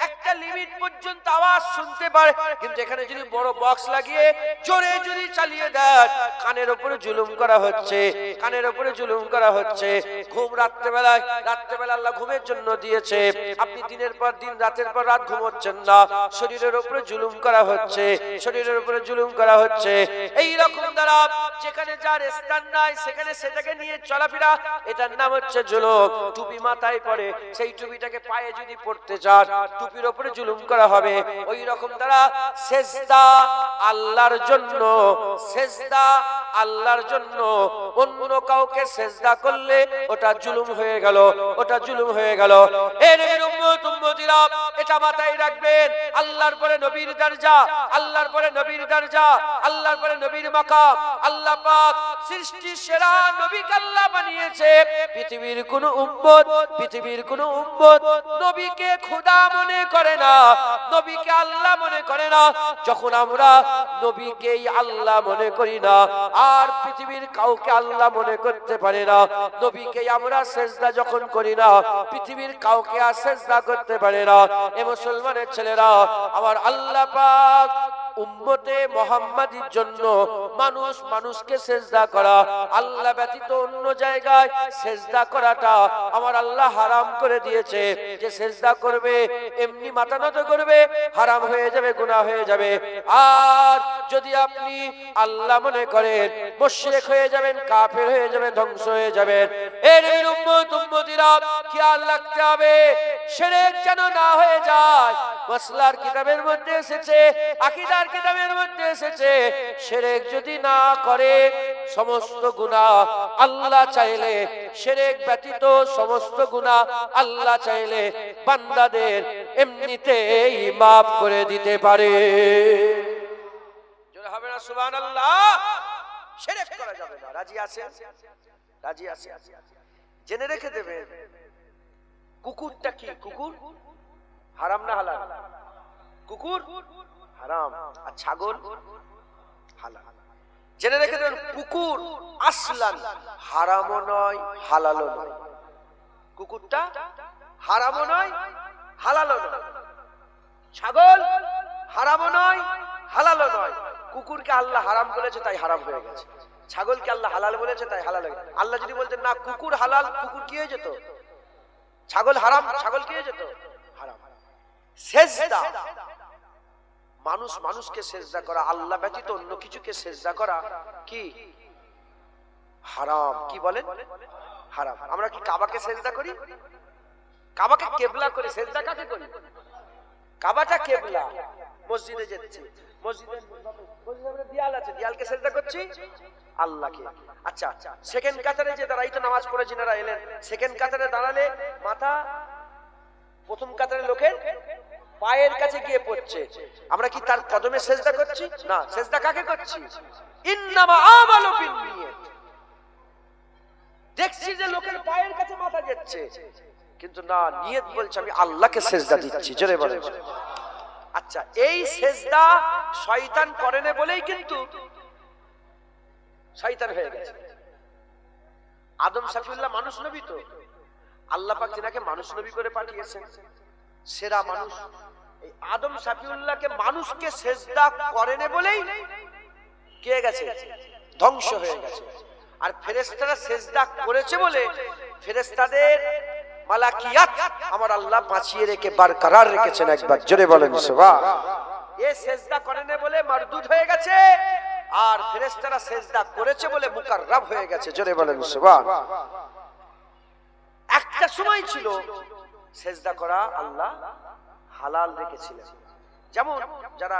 একটা লিমিট পর্যন্ত আওয়াজ শুনতে পারে, কিন্তু এখানে যদি বড় বক্স লাগিয়ে জোরে যদি চালিয়ে দেয়, কানের উপরে জুলুম করা হচ্ছে, কানের উপরে জুলুম করা হচ্ছে। ঘুম রাত্রেবেলায়, রাত্রেবেলা আল্লাহ ঘুমের জন্য দিয়েছে, আপনি দিনের পর দিন রাতের পর রাত ঘুমোচ্ছেন না, শরীরের উপরে জুলুম করা হচ্ছে, শরীরের উপরে জুলুম করা হচ্ছে। এই রকম দ্বারা যেখানে যার স্থান নাই সেখানে সেটাকে নিয়ে চলাফেরা, এটার নাম হচ্ছে জুলুম। টুপি মাথায় পড়ে, সেই টুপিটাকে পায়ে যদি পড়তে চান, টুপির উপরে জুলুম করা হবে। ওই রকম দ্বারা সেজদা আল্লাহর জন্য, সেজদা আল্লাহর জন্য, অন্য কাউকে সেজদা করলে ওটা জুলুম হয়ে গেল, ওটা জুলুম হয়ে গেল। এ নবীর উম্মত উম্মতিরা, এটা মাথায় রাখবেন। আল্লাহর পরে নবীর দরজা, আল্লাহর পরে নবীর দরজা, আল্লাহর পরে নবীর মাকাম। আল্লাহ পাক সৃষ্টির সেরা নবীকে আল্লাহ বানিয়েছে। পৃথিবীর কোন উম্মত, পৃথিবীর কোন উম্মত নবীকে খোদা মনে করে না, নবীকে আল্লাহ মনে করে না। যখন আমরা নবীকেই আল্লাহ মনে করি না, আর পৃথিবীর কাউকে আল্লাহ মনে করতে পারে না, নবীকে আমরা সেজদা যখন করি না, পৃথিবীর কাউকে আর সেজদা করতে পারে না। এ মুসলমানের ছেলেরা, আমার আল্লাহ পাক উম্মতে মুহাম্মাদীর জন্য মানুষ মানুষকে সেজদা করা, আল্লাহ ব্যতীত অন্য জায়গায় সেজদা করাটা আমার আল্লাহ হারাম করে দিয়েছে। যে সেজদা করবে, এমনি মাথা নত করবে, হারাম হয়ে যাবে, গুনাহ হয়ে যাবে। আর যদি আপনি আল্লাহ মনে করেন, মুশরিক হয়ে যাবেন, কাফের হয়ে যাবেন, ধ্বংস হয়ে যাবেন। এর উম্মত উম্মতিরা, খেয়াল রাখতে হবে শিরক যেন না হয়ে যায়। মাসলার কিতাবের মধ্যে এসেছে, আকীদার কিতাবের মধ্যে এসেছে, শিরক যদি না করে সমস্ত গুনাহ আল্লাহ চাইলে, শিরক ব্যতীত সমস্ত গুনাহ আল্লাহ চাইলে বান্দাদের এমনিতেই মাফ করে দিতে পারে। জোরে হবে না সুবহানাল্লাহ? শিরক করা যাবে না। রাজি আছেন? রাজি আছেন? জেনে রেখে দেবেন, কুকুরটা কি? কুকুর হারাম না হালাল? কুকুর হারাম, আর ছাগল হালাল। জেনে রেখে দেবেন, কুকুর আসলান হারামও নয়, হালালও নয়। কুকুরটা হারামও নয়, হালালও নয়। ছাগল হারামও নয়, হালালও নয়। কুকুরকে আল্লাহ হারাম বলেছে তাই হারাম হয়ে গেছে, ছাগলকে আল্লাহ হালাল বলেছে তাই হালাল হয়ে গেছে। আল্লাহ যদি বলতেন না কুকুর হালাল, কুকুর কি হয়ে যেত? ছাগল হারাম, ছাগল কি হয়ে যেত? হারাম। সেজদা, মানুষ মানুষকে সেজদা করা, আল্লাহ ব্যতীত অন্য কিছুকে সেজদা করা কি? হারাম। কি বলেন? হারাম। আমরা কি কাবাকে সেজদা করি? কাবাকে কেবলা করে সেজদা কাকে করি? কাবাটা কেবলা, মসজিদে যাচ্ছি, মসজিদের দেয়াল আছে, দেয়ালকে সেজদা করছি আল্লাহকে। আচ্ছা, সেকেন্ড কাতারে যে দাঁড়াই তো নামাজ পড়ে যিনারা এলেন, সেকেন্ড কাতারে দাঁড়ালে মাথা প্রথম কাতারে লোকের পায়ের কাছে গিয়ে পড়ছে, আমরা কি তার কদমে সেজদা করছি? না। সেজদা কাকে করছি? ইন্নামা আমালু বিন্নিয়াত। দেখছি যে লোকের পায়ের কাছে মাথা যাচ্ছে, কিন্তু না, নিয়ত বলছে আমি আল্লাহকে সেজদা দিচ্ছি। জোরে বলেন। আচ্ছা, এই সেজদা শয়তান করে না বলেই কিন্তু শয়তান হয়ে গেছে। আদম সাফিউল্লাহ মানুষ নবী, তো আল্লাহ পাক যিনাকে মানুষ নবী করে পাঠিয়েছেন, সেরা মানুষ, এই আদম সাফিউল্লাহকে মানুষকে সেজদা করে না বলেই কে গেছে? ধ্বংস হয়ে গেছে। আর ফেরেশতারা সেজদা করেছে বলে ফেরেশতাদের মালাকিয়াত আমার আল্লাহ বাঁচিয়ে রেখে বরকরার রেখেছেন। একবার জোরে বলেন সুবহান। এই সেজদা করে না বলে মারদুদ হয়ে গেছে, আর ফেরেশতারা সেজদা করেছে বলে মুকাররাব হয়ে গেছে। জোরে বলেন সুবহান। একটা সময় ছিল সেজদা করা আল্লাহ হালাল রেখেছিলেন। যেমন যারা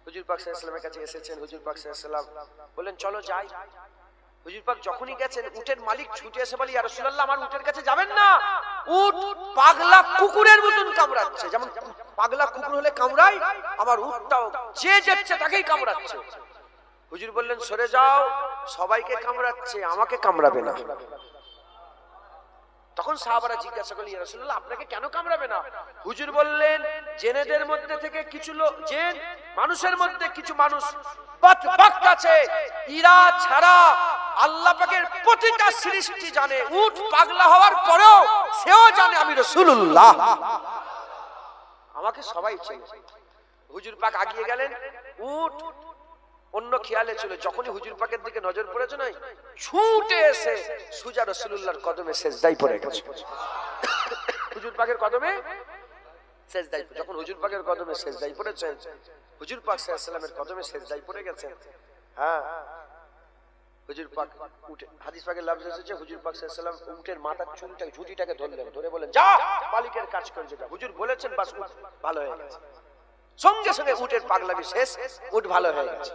হুজুর পাক সাল্লাল্লাহু আলাইহি ওয়াসাল্লামের কাছে এসেছেন। হুজুর পাক সাল্লাল্লাহু আলাইহি ওয়াসাল্লাম বললেন চলো যাই। হুজুর পাক যখনই গেছেন উটের মালিক ছুটে এসে বলে ইয়া রাসূলুল্লাহ আমার উটের কাছে যাবেন না, উট পাগলা কুকুরের মতন কামড়াচ্ছে, যেমন পাগলা কুকুর হলে কামড়ায় আমার উটটাও যে যাচ্ছে তাকেই কামড়াচ্ছে। হুজুর বললেন সরে যাও, সবাইকে কামড়াচ্ছে আমাকে কামড়াবে না। তখন সাহাবারা জিজ্ঞাসা করলেন ইয়া রাসূলুল্লাহ আপনাকে কেন কামড়াবে না? হুজুর বললেন জেনেদের মধ্যে থেকে কিছু জেন মানুষের মধ্যে কিছু মানুষ বদবক্ত আছে, ইরা ছাড়া আল্লাহ পাকের প্রতিটা সৃষ্টি জানে। উট পাগলা হওয়ার পরেও সেও জানে আমি রাসূলুল্লাহ, আমাকে সবাই চেনে। হুজুর পাক আগিয়ে গেলেন, উট অন্য খেয়ালে ছিল। যখনই হুজুর পাকের দিকে নজর পড়েছে না, ছুটে এসে সুজা রাসূলুল্লাহর কদমে সেজদায় পড়ে গেছে। হুজুর পাকের কদমে সেজদায়, যখন হুজুর পাকের কদমে সেজদায় পড়েছেন, হুজুর পাক সাল্লাল্লাহু আলাইহি ওয়াসাল্লামের কদমে সেজদায় পড়ে গেছেন। হ্যাঁ, হুজুর পাক উঠে, হাদিস পাকের লফজ এসেছে হুজুর পাক সাল্লাল্লাহু আলাইহি ওয়াসাল্লাম উটের মাথার চুলটাকে ঝুঁটিটাকে ধরলেন, ধরে বলেন যা মালিকের কাজ করে যা। হুজুর বলেছেন বাস উট ভালো হয়ে গেছে। সঙ্গে সঙ্গে উটের পাগলামি শেষ, উট ভালো হয়ে গেছে,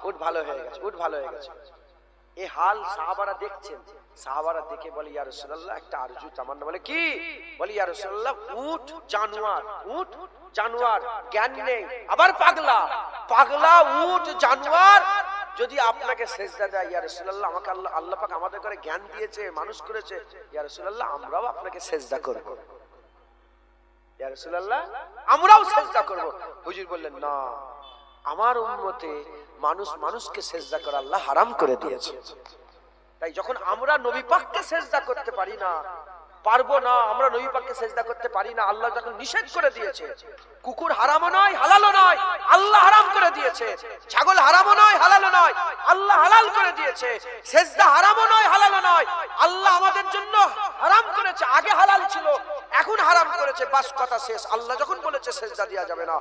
উট ভালো হয়ে গেছে, উট ভালো হয়ে গেছে। এই হাল সাহাবারা দেখছেন। সাহাবারা দেখে বলে ইয়া রাসূলুল্লাহ একটা আরজু তামান্না। বলে কি? বলে ইয়া রাসূলুল্লাহ উট জানোয়ার, উট জানোয়ার, জ্ঞান নেই, আবার পাগলা, পাগলা উট জানোয়ার যদি আপনাকে সেজদা দেয় ইয়া রাসূলুল্লাহ, আমাকে আল্লাহ পাক আমাদের করে জ্ঞান দিয়েছে, মানুষ করেছে, ইয়া রাসূলুল্লাহ আমরাও আপনাকে সেজদা করব, ইয়া রাসূলুল্লাহ আমরাও সেজদা করব। হুজুর বললেন না, আমার উম্মতে মানুষ মানুষকে সেজদা করা আল্লাহ হারাম করে দিয়েছে। তাই যখন আমরা নবী পাককে সেজদা করতে পারি না, পারবো না, আমরা নবী পাককে সেজদা করতে পারি না, আল্লাহ যখন নিষেধ করে দিয়েছে, কুকুর হারামও নয় হালালও নয়, আল্লাহ হারাম করে দিয়েছে, ছাগল হারামও নয় হালালও নয়, আল্লাহ হালাল করে দিয়েছে, সেজদা হারামও নয় হালালও নয়, আল্লাহ আমাদের জন্য হারাম করেছে, আগে হালাল ছিল এখন হারাম করেছে, বাস কথা শেষ। আল্লাহ যখন বলেছে সেজদা দেওয়া যাবে না,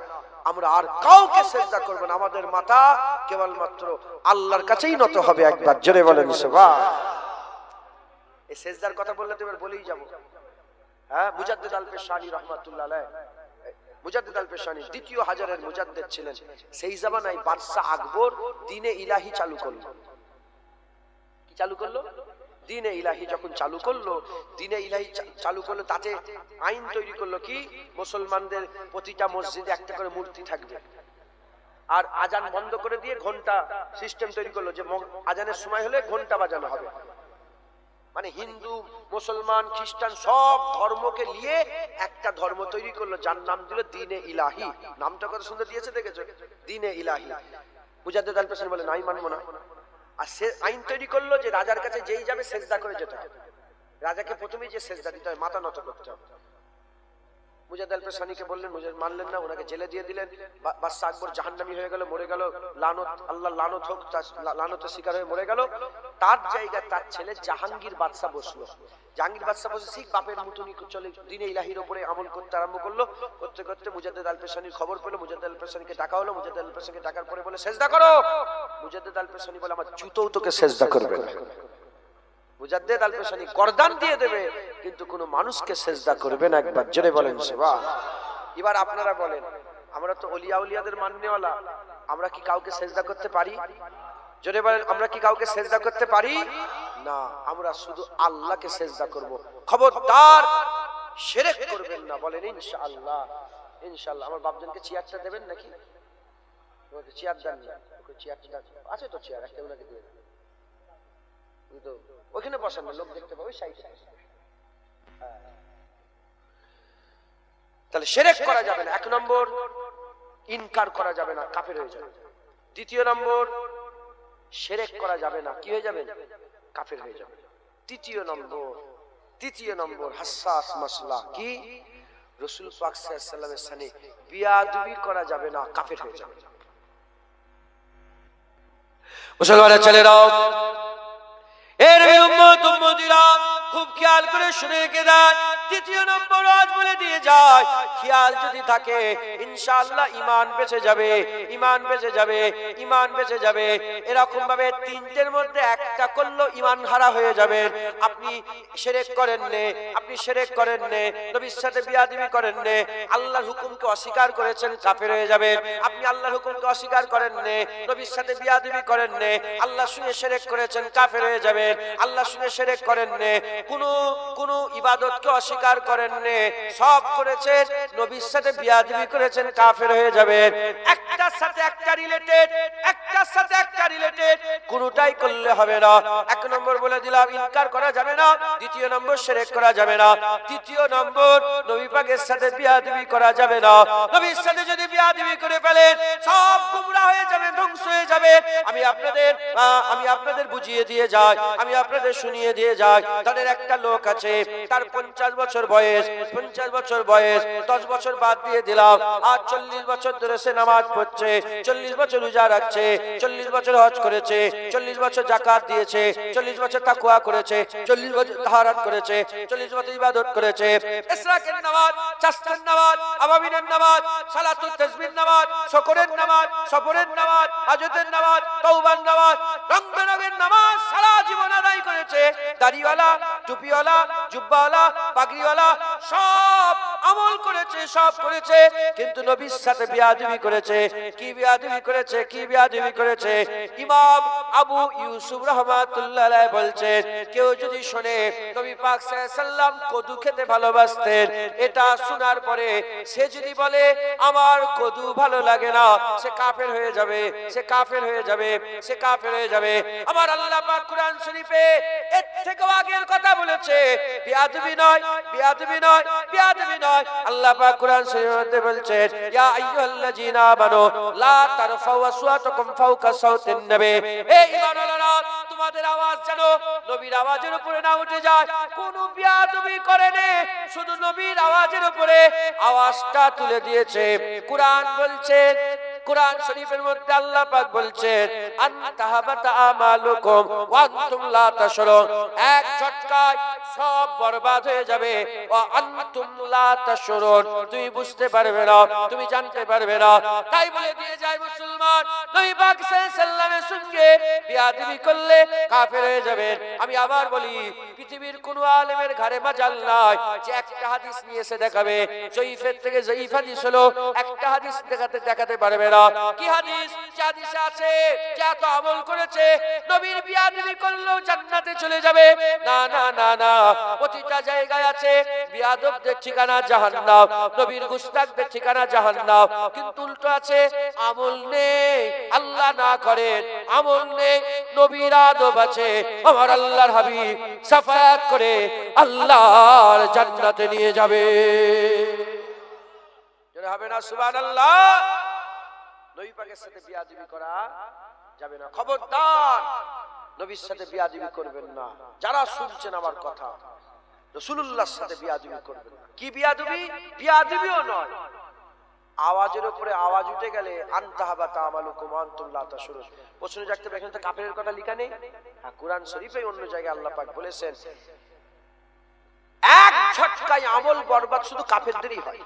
আমরা আর কাউকে সেজদা করব না, আমাদের মাথা কেবলমাত্র আল্লাহর কাছেই নত হবে। একবার জোরে বলেন সুবহান। এই সেজদার কথা বললে তো এবার বলেই যাব। হ্যাঁ, মুজাদ্দিদ আল-পেশানি রাহমাতুল্লাহ আলাইহি, মুজাদ্দিদ আল-পেশানি দ্বিতীয় হাজারের মুজাদ্দিদ ছিলেন। সেই জামানায় বাদশা আকবর দ্বীনে ইলাহি চালু করলো। কি চালু করলো? দ্বীনে ইলাহি যখন চালু করলো, দ্বীনে ইলাহি চালু করলো, তাতে আইন তৈরি করলো কি মুসলমানদের প্রতিটা মসজিদে একটা করে মূর্তি থাকবে, আর আজান বন্ধ করে দিয়ে ঘন্টা সিস্টেম তৈরি করলো যে আজানের সময় হলে ঘন্টা বাজানো হবে। মানে হিন্দু মুসলমান খ্রিস্টান সব ধর্মকে নিয়ে একটা ধর্ম তৈরি করলো, যার নাম দিল দ্বীনে ইলাহি। নামটা কত সুন্দর দিয়েছে দেখেছো, দ্বীনে ইলাহি। মুজাদ্দিদ আল-পেশানি বলে নাই মানবো না। আর সে আইন তৈরি করলো যে রাজার কাছে যেই যাবে সেজদা করে যেতে হবে, রাজাকে প্রথমেই যে সেজদা দিতে হয়, মাথা নত করতে হবে। মুজাদ্দিদ আল-পেশানিকে বললেন, মুজাদ্দিদ মানলেন না, ওনাকে জেলে দিয়ে দিলেন। বাদশা আকবর জাহান্নামী হয়ে গেল, মরে গেল, লানত, আল্লাহ লানত হোক, লানতের শিকার হয়ে মরে গেল। তার জায়গায় তার ছেলে জাহাঙ্গীর বাদশা বসলো। জাহাঙ্গীর বাদশা বসে ঠিক বাপের মতনই চলে দ্বীনে ইলাহির উপরে আমল করতে আরম্ভ করলো। করতে করতে মুজাদ্দিদ আল-পেশানির খবর পেলো, মুজাদ্দিদ আল-পেশানিকে ডাকা হলো। মুজাদ্দিদ আল-পেশানিকে ডাকার পরে বলে সেজদা করো। মুজাদ্দিদ আল-পেশানি বলে আমার জুতোও তোকে সেজদা করবে না। মুজাদ্দিদ আল-পেশানি গর্দান দিয়ে দেবে, কিন্তু কোনো মানুষকে সেজদা করবে না। একবার জোরে বলেন সুবহান। এবার আপনারা বলেন, আমরা তো ওলিয়া উলিয়াদের মাননেওয়ালা, আমরা কি কাউকে সেজদা করতে পারি? জোরে বলেন, আমরা কি কাউকে সেজদা করতে পারি না? আমরা শুধু আল্লাহকে সেজদা করব। খবরদার শিরক করবেন না। বলেন ইনশাআল্লাহ। ইনশাআল্লাহ। আমার বাপজনকে চেয়ারটা দেবেন নাকি? ওকে চেয়ার দেন না, ওকে চেয়ারটা আছে তো, চেয়ার একটা ওনাকে দিয়ে দেন। তো ওখানে বসান না, লোক দেখতে পাবে সাইডে। তাহলে শিরক করা যাবে না। এক নম্বর ইনকার করা যাবে না, কাফের হয়ে যাবে। দ্বিতীয় নম্বর শিরক করা যাবে না, কি হয়ে যাবে? কাফের হয়ে যাবে। তৃতীয় নম্বর হাসাস মাসলা কি? রাসূল পাক সাল্লাল্লাহু আলাইহি ওয়াসাল্লামের সামনে বিয়াদবি করা যাবে না, কাফের হয়ে যাবে। মুসলমানের ছেলেরাও, এর উম্মত উম্মতিরা খুব খেয়াল করে শুনে রেখে দেন। দ্বিতীয় নম্বর আজ বলে দিয়ে যায়, খেয়াল যদি থাকে ইনশাআল্লাহ ঈমান বেঁচে যাবে, ঈমান বেঁচে যাবে, ঈমান বেঁচে যাবে। এরকম ভাবে তিনটের মধ্যে একটা করলেও ঈমান হারা হয়ে যাবে। আপনি শিরক করেন নে, আপনি শিরক করেন নে, নবীর সাথে বিয়াদবি করেন নে, আল্লাহর হুকুমকে অস্বীকার করেছেন, কাফের হয়ে যাবেন। আপনি আল্লাহর হুকুমকে অস্বীকার করেন নে, নবীর সাথে বিয়াদবি করেন নে, আল্লাহর সঙ্গে শিরক করেছেন, কাফের হয়ে যাবেন। আল্লাহর সঙ্গে শিরক করেন নে, কোন ইবাদতকে অস্বীকার করেন নে, সব করেছেন, নবীর সাথে বিয়াদবি করেছেন, কাফের হয়ে যাবেন। একটার সাথে একটা রিলেটেড, একটার সাথে একটা রিলেটেড, কোনটাই করলে হবে না। এক নম্বর বলে দিলাম ইনকার করা যাবে না, দ্বিতীয় নম্বর শিরক করা যাবে না, তৃতীয় নম্বর নবী পাকের সাথে বিয়াদবি করা যাবে না। নবীর সাথে যদি বিয়াদবি করে ফেলেন সব গুমরাহ হয়ে যাবে, ধ্বংস হয়ে যাবে। আমি আপনাদের বুঝিয়ে দিয়ে যাই, আমি আপনাদের শুনিয়ে দিয়ে যাই। তাদের একটা লোক আছে, তার 50 বছর বয়স, 50 বছর বয়স, 10 বছর বাদ দিয়ে দিলাম, আর 40 বছর ধরে সে নামাজ পড়ছে, 40 বছর রোজা রাখছে, 40 বছর হজ করেছে, 40 বছর যাকাত দিয়েছে, 40 বছর তাকওয়া করেছে, 40 বছর তাহারাত করেছে, 40 বছর ইবাদত করেছে। ইশরাকের নামাজ, চাস্তের নামাজ, আবাবিনের নামাজ, সালাতুত তাসবিহ নামাজ, শুকরের নামাজ, সবরের নামাজ, হাজতের নামাজ, তওবার নামাজ, রং বেরঙের নামাজ সারা জীবন আদায় করেছে। দাড়িওয়ালা, টুপিওয়ালা, জুব্বাওয়ালা, পাগড়িওয়ালা সব আমল করেছে, সব করেছে, কিন্তু নবীর সাথে বিয়াদবি করেছে। কি বিয়াদবি করেছে, কি বিয়াদবি করেছে? ইমাম আবু ইউসুফ রাহমাতুল্লাহ আলাইহি বলছেন, কেউ যদি শুনে নবী পাক সাল্লাল্লাহু আলাইহি সাল্লাম কদু খেতে ভালোবাসতেন, এটা শোনার পরে সে যদি বলে আমার কদু ভালো লাগে না, সে কাফের হয়ে যাবে, সে কাফের হয়ে যাবে, সে কাফের হয়ে যাবে। আমার আল্লাহ পাক কুরআন শরীফে এর থেকেও আগের কথা বলেছে, বিয়াদবি নয়, বিয়াদবি নয়, বিয়াদবি নয়। আল্লাহ পাক কুরআন শরীফে বলছেন, ইয়া আইয়ুহাল্লাযীনা আমানু লা তারফাউ আসওয়াতাকুম ফাওকা সাওতিন নবী। এই ঈমানওয়ালারা, তোমাদের আওয়াজ যেন নবীর আওয়াজের উপরে না উঠে যায়। কোন বিয়াদবি করেনি, শুধু নবীর আওয়াজের উপরে আওয়াজটা তুলে দিয়েছে। কুরআন বলছেন, কুরআন শরীফের মধ্যে আল্লাহ পাক বলছেন, আনতাহাবাতা আমালুকুম ওয়া আনতুম লা তাশউরুন, এক ঝটকায় সব বরবাদ হয়ে যাবে। ওয়া আনতুম লা তাশউরুন, তুমি বুঝতে পারবে না, তুমি জানতে পারবে না। তাই বলে দিয়ে যায় মুসলমান, নবী পাক সাল্লাল্লাহু আলাইহি সাল্লামের সঙ্গে বিয়াদবি করলে কাফের হয়ে যাবেন। আমি আবার বলি, পৃথিবীর কোন আলেমের ঘরে মাজাল নাই যে একটা হাদিস নিয়ে এসে দেখাবে, জয়ীফের থেকে জয়ীফ হাদিস হলো, একটা হাদিস দেখাতে পারবে না। কি হাদিস? যে হাদিসে আছে যে এত আমল করেছে, নবীর বিয়াদবি করলেও জান্নাতে চলে যাবে। না না না না, প্রতিটা জায়গায় আছে বিয়াদবদের ঠিকানা জাহান্নাম, নবীর গুস্তাখদের ঠিকানা জাহান্নাম। কিন্তু উল্টো আছে, আমল নেই, আল্লাহ না করেন, আমল নেই, নবীর আদব আছে, আমার আল্লাহর হাবিব সাফায়াত করে আল্লাহর জান্নাতে নিয়ে যাবে। যারা হবে না সুবহানাল্লাহ। নবী পাকের সাথে বিয়াদবি করা যাবে না, খবরদার নবীর সাথে বিয়াদবি করবেন না। যারা শুনছেন আমার কথা, রাসূলুল্লাহর সাথে বিয়াদবি করবেন না। কি বিয়াদবি? বিয়াদবিও নয়, আওয়াজের উপরে আওয়াজ উঠে গেলে আনতাহাবাতা আমালুকুম ওয়া আনতুম লা তাশউরুন। প্রশ্ন জাগতে পারে, এখানে তো কাফেরের কথা লেখা নেই। কুরআন শরীফে অন্য জায়গায় আল্লাহ পাক বলেছেন, এক ঝটকায় আমল বরবাদ শুধু কাফেরদেরই হয়।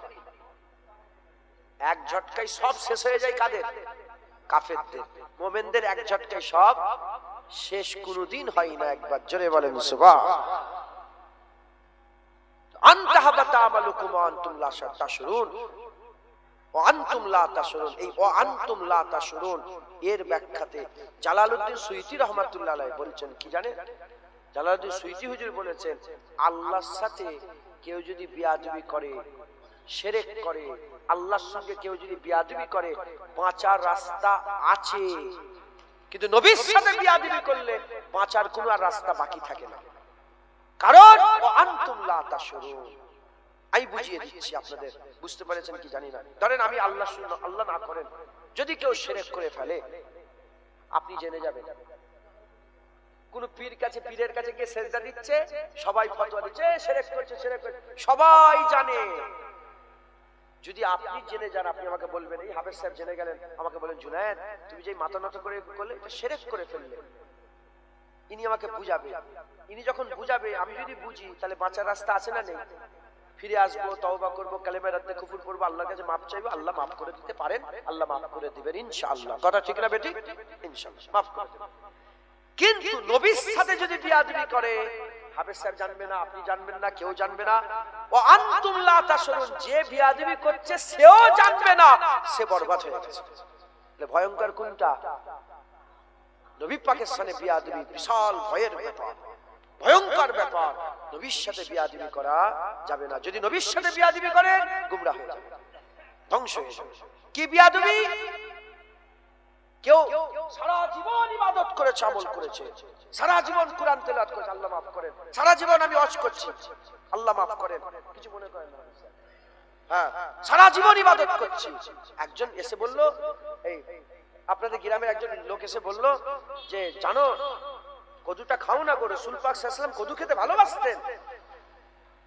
এক ঝটকায় সব শেষ হয়ে যায় কাদের? কাফেরদের। মুমিনদের এক ঝটকায় সব শেষ কোনদিন হয় না। একবার জোরে বলেন সুবহান। আনতাহাবাতা আমালুকুম ওয়া আনতুম লা তাশউরুন, ওয়া আনতুম লা তাশউরুন, এই ওয়া আনতুম লা তাশউরুন এর ব্যাখ্যাতে জালালউদ্দিন সুয়ুতী রাহমাতুল্লাহ আলাইহি বলছেন কি জানেন? জালালউদ্দিন সুয়ুতী হুজুর বলেছেন, আল্লাহর সাথে কেউ যদি বিয়াদবি করে, শিরক করে, আল্লাহর সঙ্গে কেউ যদি বিয়াদবি করে, বাঁচার রাস্তা আছে, কিন্তু নবীর সাথে বিয়াদবি করলে বাঁচার কোনো আর রাস্তা বাকি থাকে না। কারণ ওয়া আনতুম লা তাশউরুন। আমি বুঝিয়ে দিচ্ছি আপনাদের, বুঝতে পেরেছেন কি জানি না। ধরেন আমি আল্লাহ না করেন যদি কেউ শিরক করে ফেলে, আপনি জেনে যাবেন কোন পীরের কাছে গিয়ে সেজদা দিচ্ছে, সবাই ফতোয়া দিচ্ছে শিরক করছে, শিরক করছে, সবাই জানে। যদি আপনি জেনে যান, আপনি আমাকে বলবেন, এই হাফেজ সাহেব জেনে গেলেন, আমাকে বলেন, জুনায়েদ তুমি যে মাথা নত করে করলে এটা শিরক করে ফেললে। ইনি আমাকে বুঝাবে, ইনি যখন বুঝাবে, আমি যদি বুঝি তাহলে বাঁচার রাস্তা আছে না নেই? ফিরে আসবো, তওবা করবো, কালেমা রাতে কুফর করবো, আল্লাহর কাছে মাফ চাইবো, আল্লাহ মাফ করে দিতে পারেন, আল্লাহ মাফ করে দিবেন ইনশাআল্লাহ। কথা ঠিক না বেটি? ইনশাআল্লাহ মাফ করে দেবেন। কিন্তু নবীর সাথে যদি বিয়াদবি করে, হাফেজ সাহেব জানবে না, আপনি জানবেন না, কেউ জানবে না, ও আনতুম লা তাশউরুন, যে বিয়াদবি করছে সেও জানবে না, সে বরবাদ হয়ে গেছে। তাহলে ভয়ঙ্কর কোনটা? নবী পাকের সাথে বিয়াদবি বিশাল ভয়ের ব্যাপার, ভয়ঙ্কর ব্যাপার। নবীর সাথে বিয়াদবি করা যাবে না। যদি নবীর সাথে বিয়াদবি করে গুমরাহ হয়ে যাবে, ধ্বংস হয়ে যাবে। কি বিয়াদবি? কেউ সারা জীবন ইবাদত করেছে, আমল করেছে, সারা জীবন কুরআন তেলাওয়াত করেছে, আল্লাহ মাফ করেন, সারা জীবন আমি হজ করছি, আল্লাহ মাফ করেন, কিছু মনে করেন না, হ্যাঁ সারা জীবন ইবাদত করছি। একজন এসে বলল, এই আপনাদের গ্রামের একজন লোক এসে বলল যে জানো কদুটা খাও না গো, রাসূল পাক সাল্লাল্লাহু আলাইহি ওয়াসাল্লাম কদু খেতে ভালোবাসতেন।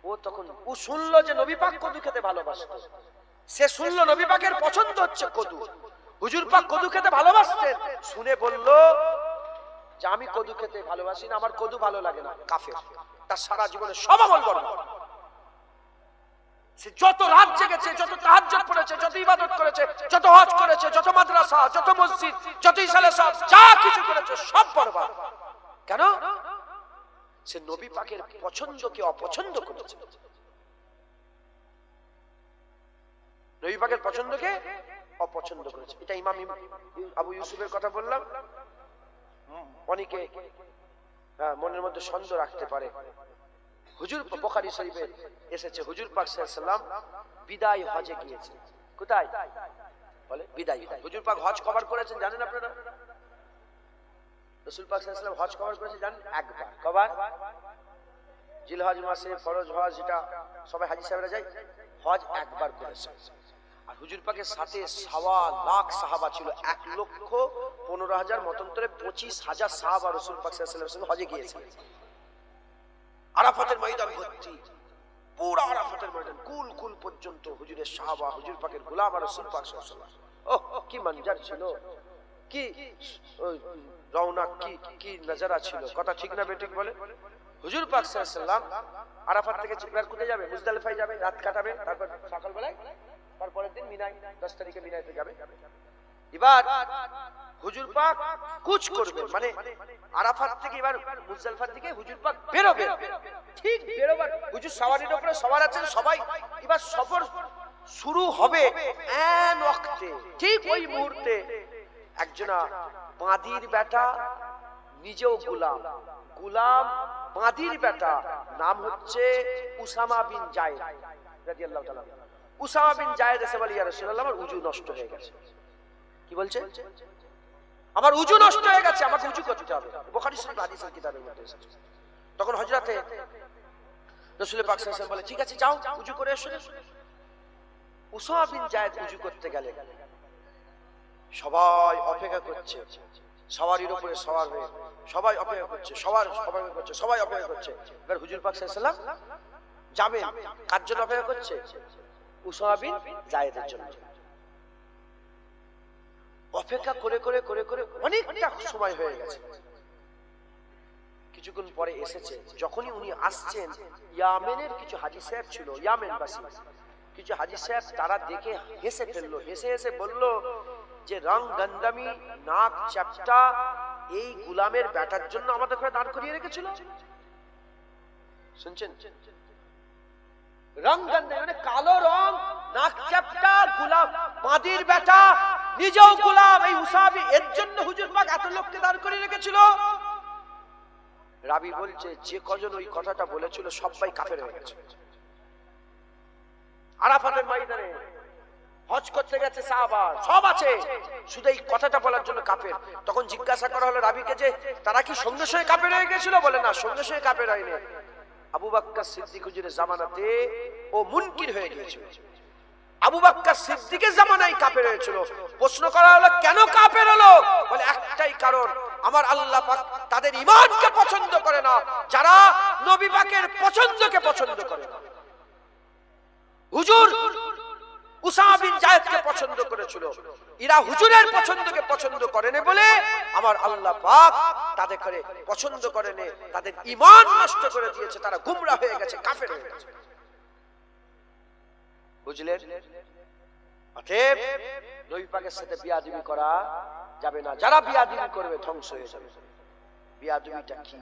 ও তখন ও শুনলো যে নবী পাক কদু খেতে ভালোবাসতেন, সে শুনলো নবী পাকের পছন্দ হচ্ছে কদু, হুজুর পাক কদু খেতে ভালোবাসতেন, শুনে বলল যে আমি কদু খেতে ভালোবাসি না, আমার কদু ভালো লাগে না। কাফের, তার সারা জীবনে সব আমল বরবাদ। সে যত রাত জেগেছে, যত তাহাজ্জুদ পড়েছে, যত ইবাদত করেছে, যত হজ করেছে, যত মাদ্রাসা, যত মসজিদ, যত ইসালে সব যা কিছু করেছে সব বরবাদ। কেন? সে নবী পাকের পছন্দকে অপছন্দ করেছে। নবী পাকের পছন্দকে অপছন্দ করেছে। এটা ইমাম আবু ইউসুফের কথা বললাম। অনেকে মনের মধ্যে সন্দেহ রাখতে পারে। হুজুর বুখারী শরীফে এসেছে, হুজুর পাক সাল্লাল্লাহু আলাইহি ওয়াসাল্লাম বিদায় হজে গিয়েছেন। কোথায়? বলে বিদায়। হুজুর পাক হজ কভার করেছেন জানেন আপনারা? রাসূল পাক সাল্লাল্লাহু আলাইহি ওয়াসাল্লাম হজ কভার করেছেন জানেন? একবার। কবার? জিলহজ মাসে ফরজ হজ, যেটা সবাই হাজী সাহেবরা যায়, হজ একবার করেছেন। আর হুজুর পাকের সাথে 1.25 লাখ সাহাবা ছিল, 1,15,000 মতান্তরে 25,000 সাহাবা রাসূল পাক সাল্লাল্লাহু আলাইহি ওয়াসাল্লাম হজে গিয়েছেন। আরাফাতের ময়দান ভর্তি, পুরো আরাফাতের ময়দান কুল কুল পর্যন্ত হুজুরের সাহাবা, হুজুর পাকের গোলাম আর রাসূল পাক সাল্লাল্লাহু আলাইহি ওয়াসাল্লাম। ওহ কি মঞ্জর ছিল, কি রওনাক, কি নজারা ছিল। কথা ঠিক না বেঠিক বলে? হুজুর পাক সাল্লাল্লাহু আলাইহি ওয়াসাল্লাম আরাফাত থেকে এবার কোথায় যাবে? মুজদালিফায় যাবে, রাত কাটাবে, তারপর সকালবেলায় তারপরের দিন মিনায়, 10 তারিখে মিনাইতে যাবে। এবার হুজুর পাক কুচ করবে, মানে আরাফাত থেকে এবার মুজদালিফার দিকে হুজুর পাক বেরোবে। ঠিক বেরোবার হুজুর সাওয়ারির উপরে সবার আছেন সবাই, এবার সফর শুরু হবে এন ওয়াক্তে, ঠিক ওই মুহূর্তে একজনা বাঁদির বেটা, নিজেও গোলাম, গোলাম বাঁদির বেটা, নাম হচ্ছে উসামা বিন জায়েদ রাদিয়াল্লাহু তাআলা। উসামা বিন জায়েদ এসে বলে, ইয়া রাসূলুল্লাহ আমার উযু নষ্ট হয়ে গেছে। কি বলছে? আমার উযু নষ্ট হয়ে গেছে, আমাকে উযু করতে হবে। বুখারী শরীফ হাদিসের কিতাবের মধ্যে এসেছে। তখন হযরতে রাসূল পাক সাল্লাল্লাহু আলাইহি ওয়াসাল্লাম বলে, ঠিক আছে যাও উযু করে এসো। উসামা বিন জায়েদ উযু করতে গেলেন, সবাই অপেক্ষা করছে, সওয়ারির উপরে সওয়ার হয়ে সবাই অপেক্ষা করছে, সবার অপেক্ষা করছে, সবাই অপেক্ষা করছে। এবার হুজুর পাক সাল্লাল্লাহু আলাইহি ওয়াসাল্লাম যাবেন, কার জন্য অপেক্ষা করছে? উসামা বিন জায়েদের জন্য। অপেক্ষা করে করে করে করে অনেকটা সময় হয়ে গেছে। কিছুক্ষণ পরে এসেছে। যখনই উনি আসছেন, ইয়ামেনের কিছু হাজী সাহেব ছিল, ইয়ামেনবাসী কিছু হাজী সাহেব, তারা দেখে হেসে ফেললো, হেসে হেসে বলল যে রং গন্দামি, নাক চ্যাপ্টা এই গোলামের ব্যাটার জন্য আমাদের ঘরে দাঁড় করিয়ে রেখেছিল। শুনছেন? রং গন্দামি মানে কালো রং, নাক চ্যাপ্টা, গোলাম, বাঁদির ব্যাটা, নিজেও গোলাম, এই উসাবি, এর জন্য হুজুর পাক এত লোককে দাঁড় করিয়ে রেখেছিল। রাবি বলছে যে কজন ওই কথাটা বলেছিল সবাই কাফের হয়ে গেছে। আরাফাতের ময়দানে হজ করতে গেছে সাহাবা, সব আছে, শুধু এই কথাটা বলার জন্য কাফের। তখন জিজ্ঞাসা করা হলো রাবিকে যে তারা কি সঙ্গে সঙ্গে কাফের হয়ে গেছিল? বলে না, সঙ্গে সঙ্গে কাফের হয়নি। আবু বকর সিদ্দিক হুজুরের জামানাতে ও মুনকির হয়ে গিয়েছিল। আবু বকর সিদ্দিকের জামানায় কাফের হয়েছিল। প্রশ্ন করা হলো কেন কাফের হলো? বলে একটাই কারণ, আমার আল্লাহ পাক তাদের ঈমানকে পছন্দ করে না, যারা নবী পাকের পছন্দকে পছন্দ করে না। হুজুর উসামা বিন জায়েদকে পছন্দ করেছিল, এরা হুজুরের পছন্দকে পছন্দ করেন বলে আমার আল্লাহ পাক তাদের করে পছন্দ করেন, তাদের ঈমান নষ্ট করে দিয়েছে, তারা গুমরাহ হয়ে গেছে, কাফের হয়ে গেছে। বুঝলেন? অতএব নবী পাকের সাথে বিয়াদবি করা যাবে না। যারা বিয়াদবি করবে ধ্বংস হয়ে যাবে। বিয়াদবিটা কি?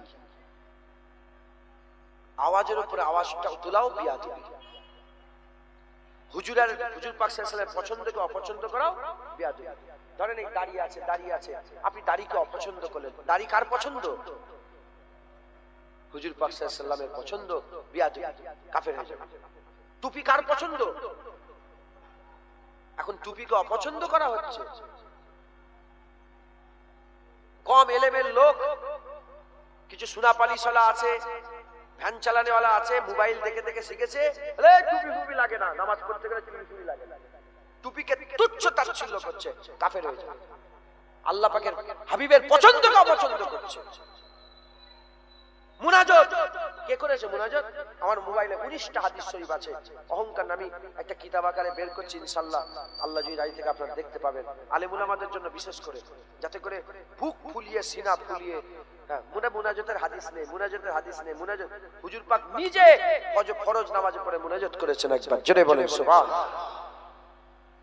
আওয়াজের উপরে আওয়াজটা তোলাও বিয়াদবি। হুজুর পাক সাল্লাল্লাহু আলাইহি ওয়াসাল্লামের পছন্দকে অপছন্দ করাও বিয়াদবি। ধরেন এই দাঁড়িয়ে আছে, আপনি দাড়িকে অপছন্দ করলেন। দাড়ি কার পছন্দ? হুজুর পাক সাল্লাল্লাহু আলাইহি ওয়াসাল্লামের পছন্দ, বিয়াদবি, কাফের হয়ে যাবে। টুপি কার পছন্দ? এখন টুপিকে অপছন্দ করা হচ্ছে। কম এলেমের লোক, কিছু সুনাপালিশওয়ালা আছে, ভ্যান চালানেওয়ালা আছে, মোবাইল দেখে দেখে শিখেছে, টুপি লাগে না, নামাজ পড়তে গেলে টুপি লাগে না। টুপিকে তুচ্ছ তাচ্ছিল্য করছে, কাফের হয়ে যাবে। আল্লাহ পাকের হাবিবের পছন্দকে অপছন্দ করছে। মুনাজাত কে করেছে? মুনাজাত আমার মোবাইলে 19টা হাদিস শরীফ আছে। অহংকার নামে একটা কিতাব আকারে বের করছি, ইনশাআল্লাহ আল্লাহ যদি রাজি থেকে আপনারা দেখতে পাবেন। আলেম উলামাদের জন্য বিশেষ করে, যাতে করে বুক ফুলিয়ে সিনা ফুলিয়ে, মুনাজাতের হাদিস নেই, মুনাজাতের হাদিস নেই। মুনাজাত হুজুর পাক নিজে ফরজ নামাজে পড়ে মুনাজাত করেছেন একবার, জোরে বলেন সুবহানাল্লাহ।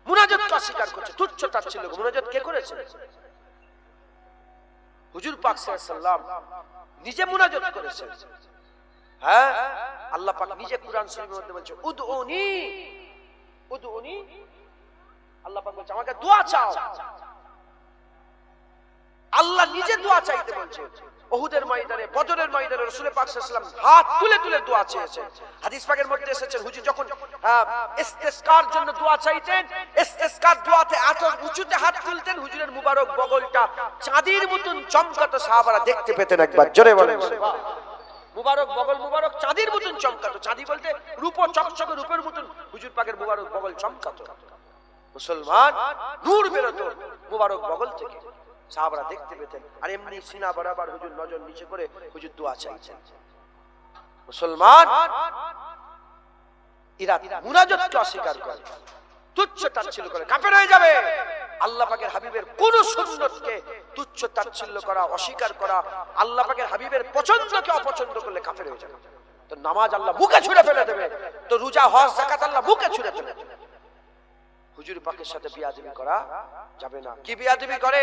মুনাজাতকে অস্বীকার করছে, তুচ্ছ তাচ্ছিল্য। মুনাজাত কে করেছে? হুজুর পাক সাল্লাল্লাহু আলাইহি ওয়াসাল্লাম নিজে মুনাজাত করেছেন। হ্যাঁ, আল্লাহ পাক নিজে কুরআন শরীফের মধ্যে বলছে উদউনি, উদউনি। আল্লাহ পাক বলছে আমাকে দোয়া চাও। আল্লাহ নিজে দোয়া চাইতে বলছে। উহুদের ময়দানে, বদরের ময়দানে রাসূল পাক সাল্লাল্লাহু আলাইহি ওয়াসাল্লাম হাত তুলে তুলে দোয়া চেয়েছেন। হাদিস পাকের মধ্যে এসেছে হুজুর যখন ইস্তেসকার জন্য দোয়া চাইতেন, ইস্তেসকার দোয়াতে এত উঁচুতে হাত তুলতেন, হুজুরের মুবারক বগলটা চাঁদির মতন চমকাতো, সাহাবারা দেখতে পেতেন একবার, জোরে বলেন সুবহানাল্লাহ। মুবারক বগল মুবারক চাঁদির মতন চমকাতো। চাঁদি বলতে রূপ, চকচকে রূপের মতন হুজুর পাকের মুবারক বগল চমকাতো। মুসলমান নূর বেরোতো মুবারক বগল থেকে, সাহাবারা দেখতে পেতেন। আর এমনি সিনা বরাবর হুজুর নজর নিচে করে হুজুর দোয়া চাইছেন। মুসলমান এরা মুনাজাতকে অস্বীকার করে, তুচ্ছ তাচ্ছিল্য করে, কাফের হয়ে যাবে। আল্লাহ পাকের হাবিবের কোন সুন্নতকে তুচ্ছ তাচ্ছিল্য করা, অস্বীকার করা, আল্লাহ পাকের হাবিবের পছন্দকে অপছন্দ করলে কাফের হয়ে যাবে। তো নামাজ আল্লাহ বুকে ছুঁড়ে ফেলে দেবে, তো রোজা হজ যাকাত আল্লাহ বুকে ছুঁড়ে ফেলে দেবে। হুজুর পাকের সাথে বিয়াদবি করা যাবে না। কি বিয়াদবি করে?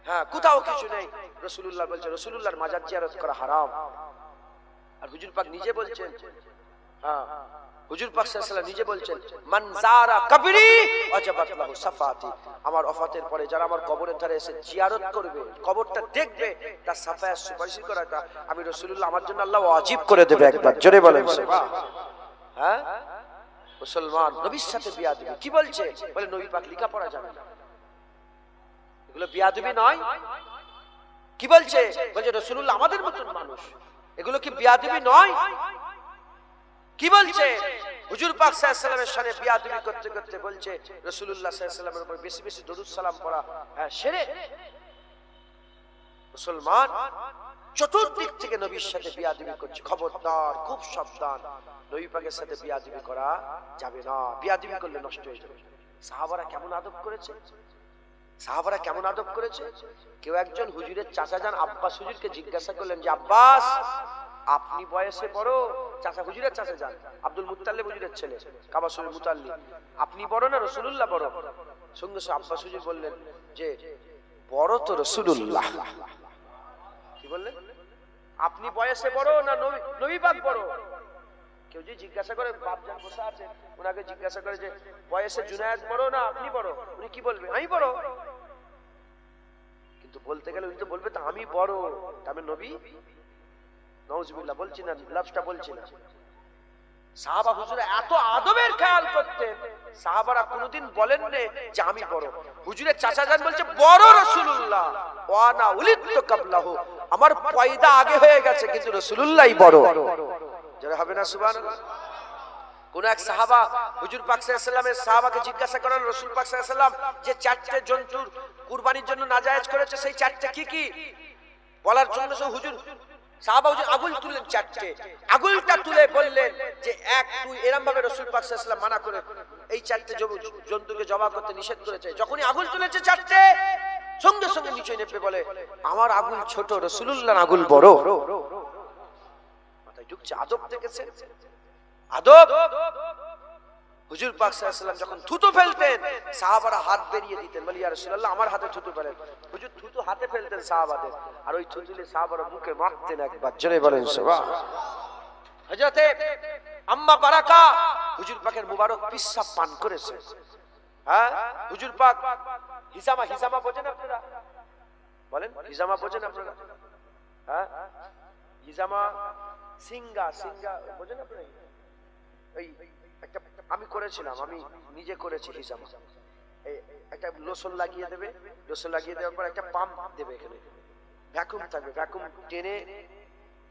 হ্যাঁ, কোথাও কিছু নেই। রাসূলুল্লাহ বলছে রাসূলুল্লাহর মাজার জিয়ারত করা হারাম। আর হুজুর পাক নিজে বলছেন, হ্যাঁ হুজুর পাক সাল্লাল্লাহু আলাইহি ওয়াসাল্লাম নিজে বলছেন মান যারা কবরি ওয়াজাবাত লাহু সাফাতি। আমার ওফাতের পরে যারা আমার কবরের ধারে এসে জিয়ারত করবে, কবরটা দেখবে, তার সাফায়াত সুপারিশ করাটা আমি রাসূলুল্লাহ আমার জন্য আল্লাহ ওয়াজিব করে দেবে একবার, জোরে বলেন সুবহানাল্লাহ। হ্যাঁ, মুসলমান নবীর সাথে বিয়াদবি কি বলছে? বলে নবী পাক লেখা পড়া যাবে না। এগুলো বিয়াদবি নয়। কি বলছে? বলছে রাসূলুল্লাহ আমাদের মতন মানুষ। এগুলো কি বিয়াদবি নয়? কি বলছে? হুজুর পাক সাল্লাল্লাহু আলাইহি ওয়াসাল্লামের সাথে বিয়াদবি করতে করতে বলছে রাসূলুল্লাহ সাল্লাল্লাহু আলাইহি ওয়াসাল্লামের উপর বেশি বেশি দরুদ সালাম পড়া হ্যাঁ শিরক। মুসলমান চতুর্দিক থেকে নবীর সাথে বিয়াদবি করছে, খবরদার, খুব সাবধান। নবী পাকের সাথে বিয়াদবি করা যাবে না, বিয়াদবি করলে নষ্ট হয়ে যাবে। সাহাবারা কেমন আদব করেছে, সাহাবারা কেমন আদব করেছে। কেউ একজন হুজুরের চাচা যান আব্বাস হুজুরকে জিজ্ঞাসা করলেন যে আব্বাস আপনি বয়সে বড়, চাচা হুজুরের চাচা যান আব্দুল মুত্তালিব হুজুরের ছেলে কাবা শরীফ মুতাল্লি, আপনি বড় না রাসূলুল্লাহ বড়? সঙ্গে সঙ্গে আব্বাস হুজুর বললেন যে বড় তো রাসূলুল্লাহ। কি বললেন? আপনি বয়সে বড় না নবী পাক বড়? কেউ যদি জিজ্ঞাসা করে, বাপজান বসে আছে, ওনাকে জিজ্ঞাসা করে যে বয়সে জুনায়েদ বড় না আপনি বড়, উনি কি বলবেন? আমি বড়। কিন্তু বলতে গেলে উনি তো বলবে তা আমি বড়, তবে নবী নাউজুবিল্লাহ বলছি না, লাফটা বলছি না। সাহাবা হুজুরা এত আদবের খেয়াল করতেন, সাহাবারা কোনোদিন বলেন না যে আমি বড়। হুজুরের চাচা যান বলছে বড় রাসূলুল্লাহ, ওয়ানা উলিদতু কাবলাহু, আমার পয়দা আগে হয়ে গেছে কিন্তু রাসূলুল্লাহই বড়। যারা হবে না সুবহানাল্লাহ। কোন এক সাহাবা হুজুর পাক সাল্লাল্লাহু আলাইহি ওয়াসাল্লামের সাহাবাকে জিজ্ঞাসা করেন রাসূল পাক সাল্লাল্লাহু আলাইহি ওয়াসাল্লাম যে চারটি জন্তুর কুরবানির জন্য নাজায়েজ করেছে সেই চারটি কি কি? বলার জন্য হুজুর সাহাবা হুজুর আগুল তুললেন চারটে, আগুলটা তুলে বললেন যে 1 2 এরকম ভাবে রাসূল পাক সাল্লাল্লাহু আলাইহি ওয়াসাল্লাম মানা করে এই চারটে জন্তুকে জবাই করতে নিষেধ করেছে। যখনই আগুল তুলেছে চারটে, সঙ্গে সঙ্গে নিচে নেমে বলে আমার আগুল ছোট, রাসূলুল্লাহর আগুল বড়। মাথায় ঢুকছে? আদব দেখেছে, আদব। হুজুর পাক সাল্লাল্লাহু আলাইহি ওয়াসাল্লাম যখন থুতু ফেলতেন সাহাবারা হাত বেরিয়ে দিতেন, বলি ইয়া রাসূলুল্লাহ আমার হাতে থুতু ফেলেন। হুজুর থুতু হাতে ফেলতেন সাহাবাদের, আর ওই থুতুলে সাহাবারা মুখে মাখতেন একবার, জোরে বলেন সুবহানাল্লাহ। হযরতে আম্মা বারাকা হুজুর পাকের মুবারক পিসাব পান করেছে। হ্যাঁ, হুজুর পাক হিজামা, হিজামা বোঝেন আপনারা? বলেন হিজামা বোঝেন আপনারা? হ্যাঁ, হিজামা সিঙ্গা, সিঙ্গা বোঝেন আপনারা? এই একটা আমি করেছিলাম, আমি নিজে করেছি হিজামা। একটা লোশন লাগিয়ে দেবে, লোশন লাগিয়ে দেওয়ার পর একটা পাম্প দেবে, এখানে ভ্যাকুম থাকবে, ভ্যাকুম টেনে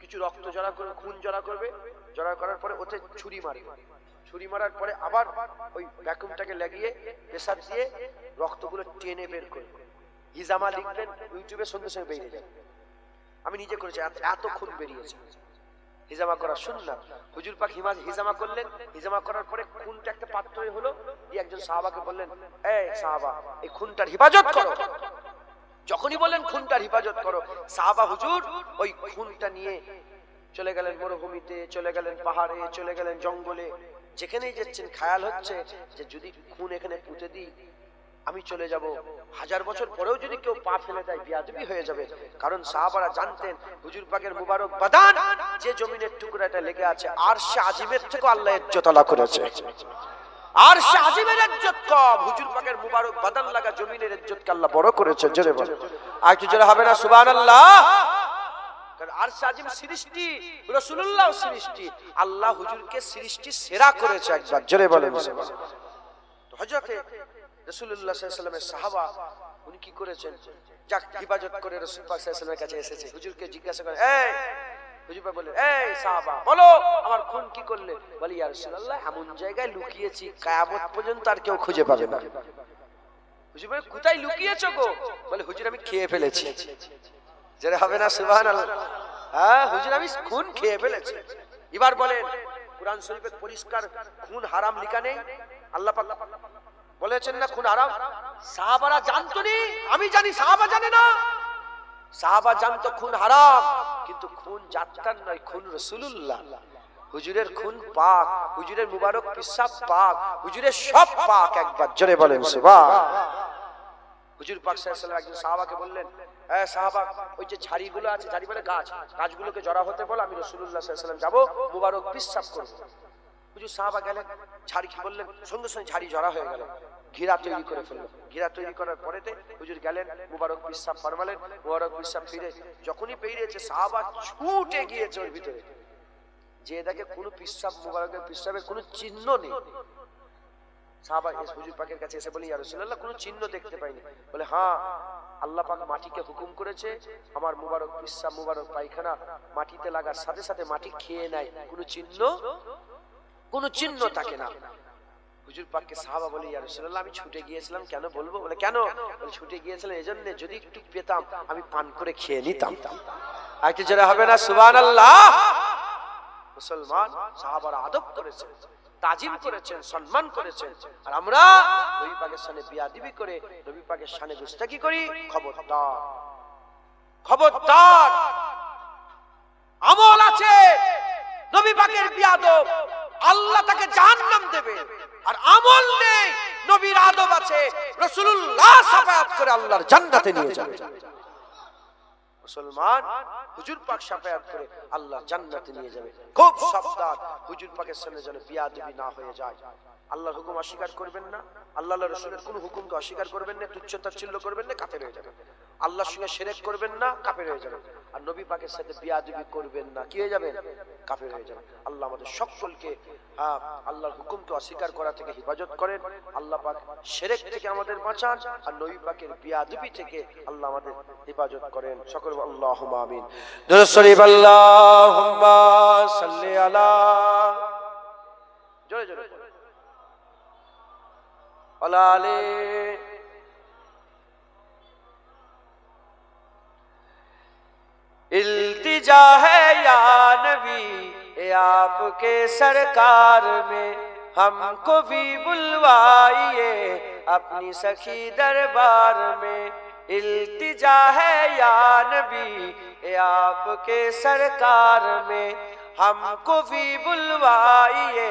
কিছু রক্ত জড়া করে, খুন জড়া করবে, জড়া করার পরে ওতে ছুরি মারবে, ছুরি মারার পরে আবার ওই ভ্যাকুমটাকে লাগিয়ে প্রেসার দিয়ে রক্তগুলো টেনে বের করবে। হিজামা লিখবেন ইউটিউবে, সঙ্গে সঙ্গে বেরিয়ে যাবে। আমি নিজে করেছি, এত খুন বেরিয়েছে। হিজামা করা সুন্নাত। হুজুর পাক হিজামা করলেন, হিজামা করার পরে খুনটা একটা পাত্রে হলো, দিয়ে একজন সাহাবাকে বললেন, এই সাহাবা এই খুনটার হেফাজত করো। যখনই বললেন খুনটার হেফাজত করো, সাহাবা হুজুর ওই খুনটা নিয়ে চলে গেলেন মরুভূমিতে, চলে গেলেন পাহাড়ে, চলে গেলেন জঙ্গলে, যেখানেই যাচ্ছেন খেয়াল হচ্ছে যে যদি খুন এখানে পুঁতে দিই আমি চলে যাব, 1000 বছর পরেও যদি কেউ পা ফেলে দেয় বেয়াদবি হয়ে যাবে। কারণ সাহাবারা জানতেন হুজুর পাকের মুবারক বাদান যে জমিনের টুকরাটা লেগে আছে আরশে আজিমের থেকে আল্লাহ ইজ্জত আলা করেছে। আরশে আজিমের ইজ্জত কম, হুজুর পাকের মুবারক বাদান লাগা জমিনের ইজ্জতকে আল্লাহ বড় করেছে। জোরে বলে, আর একটু জোরে হবে না সুবহানাল্লাহ? কারণ আরশে আজিম সৃষ্টি, রাসূলুল্লাহ সৃষ্টি, আল্লাহ হুজুরকে সৃষ্টি সেরা করেছে একবার, জোরে বলেন সুবহানাল্লাহ। তো হযরতে রাসূলুল্লাহ সাল্লাল্লাহু আলাইহি ওয়াসাল্লামের সাহাবা উনি কি করেছেন, যাক হিফাজত করে রাসূল পাক সাল্লাল্লাহু আলাইহি ওয়াসাল্লামের কাছে এসেছে। হুজুরকে জিজ্ঞাসা করে, এই হুজুর পাক বললেন, এই সাহাবা বলো আমার খুন কি করলে? বলি ইয়া রাসূলুল্লাহ এমন জায়গায় লুকিয়েছি কিয়ামত পর্যন্ত আর কেউ খুঁজে পাবে না। হুজুর বলে, কোথায় লুকিয়েছো গো? বলে হুজুর আমি খেয়ে ফেলেছি। যারা হবে না সুবহানাল্লাহ? হ্যাঁ, হুজুর আমি খুন খেয়ে ফেলেছি। এবার বলেন কুরআন শরীফে পরিষ্কার খুন হারাম লেখা নেই? আল্লাহ পাক বলেছেন না খুন হারাম? সাহাবারা জানতো নি, আমি জানি সাহাবা জানে না। সাহাবা জানতো খুন হারাম, কিন্তু খুন জাতটার নয়, খুন রাসূলুল্লাহ। হুজুরের খুন পাক, হুজুরের মুবারক পিসাব পাক, হুজুরের সব পাক, একবার জোরে বলেন সুবহানাল্লাহ। হুজুর পাক সাল্লাল্লাহু আলাইহি ওয়াসাল্লাম একজন সাহাবাকে বললেন, এ সাহাবা ওই যে ঝাড়িগুলো আছে, ঝাড়ি মানে গাছ, গাছগুলোকে জড়া হতে বল, আমি রাসূলুল্লাহ সাল্লাল্লাহু আলাইহি ওয়াসাল্লাম যাব মুবারক পিসাব করব। হুজুর সাহাবা গেলেন, ঝাড়ি কি বললেন, সঙ্গে সঙ্গে ঝাড়ি জড়া হয়ে গেল, ঘিরা তৈরি করে ফেললো। ঘিরা তৈরি করার পরেতে হুজুর গেলেন মুবারক পিসাব ফরমালেন, মুবারক পিসাব ফিরে যখনই বেরিয়েছে সাহাবা ছুটে গিয়েছে ওর ভিতরে, যে দেখে কোনো পিসাব, মুবারকের পিসাবের কোনো চিহ্ন নেই। সাহাবা হুজুর পাকের কাছে এসে বলে, ইয়া রাসূলুল্লাহ কোনো চিহ্ন দেখতে পাইনি। বলে, হ্যাঁ আল্লাহ পাক মাটিকে হুকুম করেছে আমার মুবারক পিসাব, মুবারক পায়খানা মাটিতে লাগার সাথে সাথে মাটি খেয়ে নেয়, কোনো চিহ্ন থাকে না। হুজুর পাককে সাহাবা বলে, ইয়া রাসূলুল্লাহ আমি ছুটে গিয়েছিলাম। কেন বলবো? বলে কেন? বলে ছুটে গিয়েছিলাম এজন্য যদি একটু পেতাম আমি পান করে খেয়ে নিতাম। আর কি যারা হবে না সুবহানাল্লাহ? মুসলমান সাহাবারা আদব করেছেন, তাজিম করেছেন, সম্মান করেছেন, আর আমরা নবী পাকের শানে বিয়াদবি করে নবী পাকের শানে গুস্তাখি করি। খবরদার, খবরদার। আমল আছে নবী পাকের বিয়াদব, আল্লাহ তাকে জাহান্নাম দেবে। আর আমল নেই, নবীর আদব আছে, রাসূলুল্লাহ শাফায়াত করে আল্লাহর জান্নাতে নিয়ে যাবে। মুসলমান হুজুর পাক শাফায়াত করে আল্লাহ জান্নাতে নিয়ে যাবে। খুব সাবধান, হুজুর পাকের সামনে যেন বিয়াদবি না হয়ে যায়। আল্লাহর হুকুম অস্বীকার করবেন না, আল্লাহর রাসূলের কোন হুকুমকে অস্বীকার করবেন না, তুচ্ছ-তাচ্ছিল্য করবেন না, কাফের হয়ে যাবেন। আল্লাহর সঙ্গে শিরক করবেন না, কাফের হয়ে যাবেন। আর নবী পাকের সাথে বিয়াদবি করবেন না, কি হয়ে যাবেন? কাফের হয়ে যাবেন। আল্লাহ আমাদের সকলকে আল্লাহর হুকুমকে অস্বীকার করা থেকে হেফাজত করেন। আল্লাহ পাক শিরক থেকে আমাদের বাঁচান, আর নবী পাকের বিয়াদবি থেকে আল্লাহ আমাদের হেফাজত করেন। সকল আল্লাহুম্মা আমিন। দুরূদ শরীফ আল্লাহুম্মা সাল্লি আলা, জোরে জোরে আলালে। इल्तिजा है या नबी ए आपके सरकार में, हमको भी बुलवाइए अपनी सखी दरबार में। इल्तिजा है या नबी ए आपके सरकार में, हमको भी बुलवाइए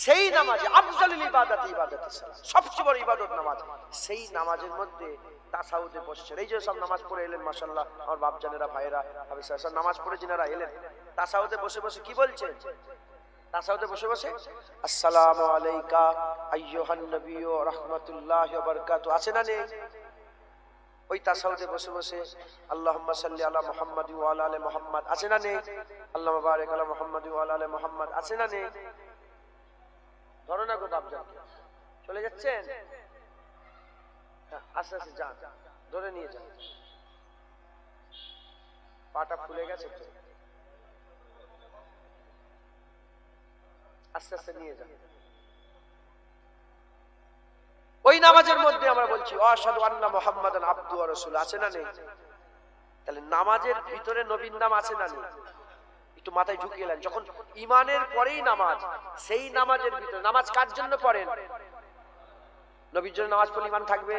সেই নামাজে আফজালুল ইবাদাতি ইবাদাতুস সালাত, সবচেয়ে বড় ইবাদত নামাজ। সেই নামাজের মধ্যে তাসাউদে বসছেন। এই যে সব নামাজ পড়ে এলেন মাশাআল্লাহ, আমার বাপজানেরা ভাইরা সব নামাজ পড়ে যিনারা এলেন, তাসাউদে বসে বসে কি বলছেন? তাসাউদে বসে বসে আসসালামু আলাইকা আইয়ুহান নবিয়্যু ওয়া রাহমাতুল্লাহি ওয়া বারাকাতুহু আছে না নেই? ওই তাসাউদে বসে বসে আল্লাহুম্মা সাল্লি আলা মুহাম্মাদ ওয়া আলা আলি মুহাম্মাদ আছে না নেই? আল্লাহুম্মা বারিক আলা মুহাম্মাদ ওয়া আলা আলি মুহাম্মাদ আছে না নেই? ধরো না গো বাপজান, চলে যাচ্ছেন? আস্তে আস্তে যান, ধরে নিয়ে যান, পাটা ফুলে গেছে তো, আস্তে আস্তে নিয়ে যান। ওই নামাজের মধ্যে আমরা বলছি আশহাদু আন্না মুহাম্মাদান আবদুহু ওয়া রাসূলুহু আছে না নেই? তাহলে নামাজের ভিতরে নবীর নাম আছে না নেই? একটু মাথায় ঢুকিয়ে নেন। যখন ঈমানের পরেই নামাজ, সেই নামাজের ভিতরে, নামাজ কার জন্য পড়েন? নবীর জন্য নামাজ পড়লে ঈমান থাকবে।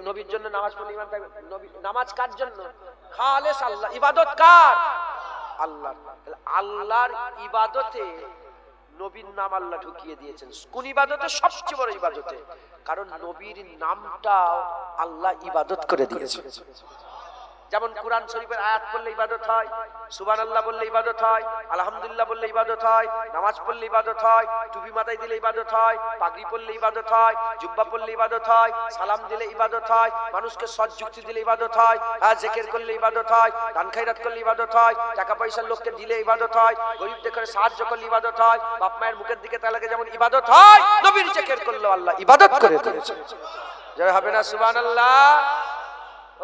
নবীর জন্য নামাজ পড়লে ঈমান থাকবে। নামাজ কার জন্য? খালেস আল্লাহ। ইবাদত কার? আল্লাহর। তাহলে আল্লাহর ইবাদতে নবীর নাম আল্লাহ ঢুকিয়ে দিয়েছেন। কোন ইবাদতে? সবচেয়ে বড় ইবাদতে। কারণ নবীর নামটাও আল্লাহ ইবাদত করে দিয়েছেন। যেমন কোরআন শরীফের আয়াত পড়লে ইবাদত হয়, সুবহানাল্লাহ বললে ইবাদত হয়, আলহামদুলিল্লাহ বললে ইবাদত হয়, নামাজ পড়লে ইবাদত হয়, টুপি মাথায় দিলে ইবাদত হয়, পাগড়ি পরলে ইবাদত হয়, জুব্বা পরলে ইবাদত হয়, সালাম দিলে ইবাদত হয়, মানুষকে সৎ যুক্তি দিলে ইবাদত হয়, জিকির করলে ইবাদত হয়, দান খায়রাত করলে ইবাদত হয়, টাকা পয়সার লোককে দিলে ইবাদত হয়, গরিবদের করে সাহায্য করলে ইবাদত হয়, বাপ মায়ের মুখের দিকে তাকালে যেমন ইবাদত হয়, নবীর জিকির করলে আল্লাহ ইবাদত করে দিয়েছেন। জয় হবে না সুবহানাল্লাহ।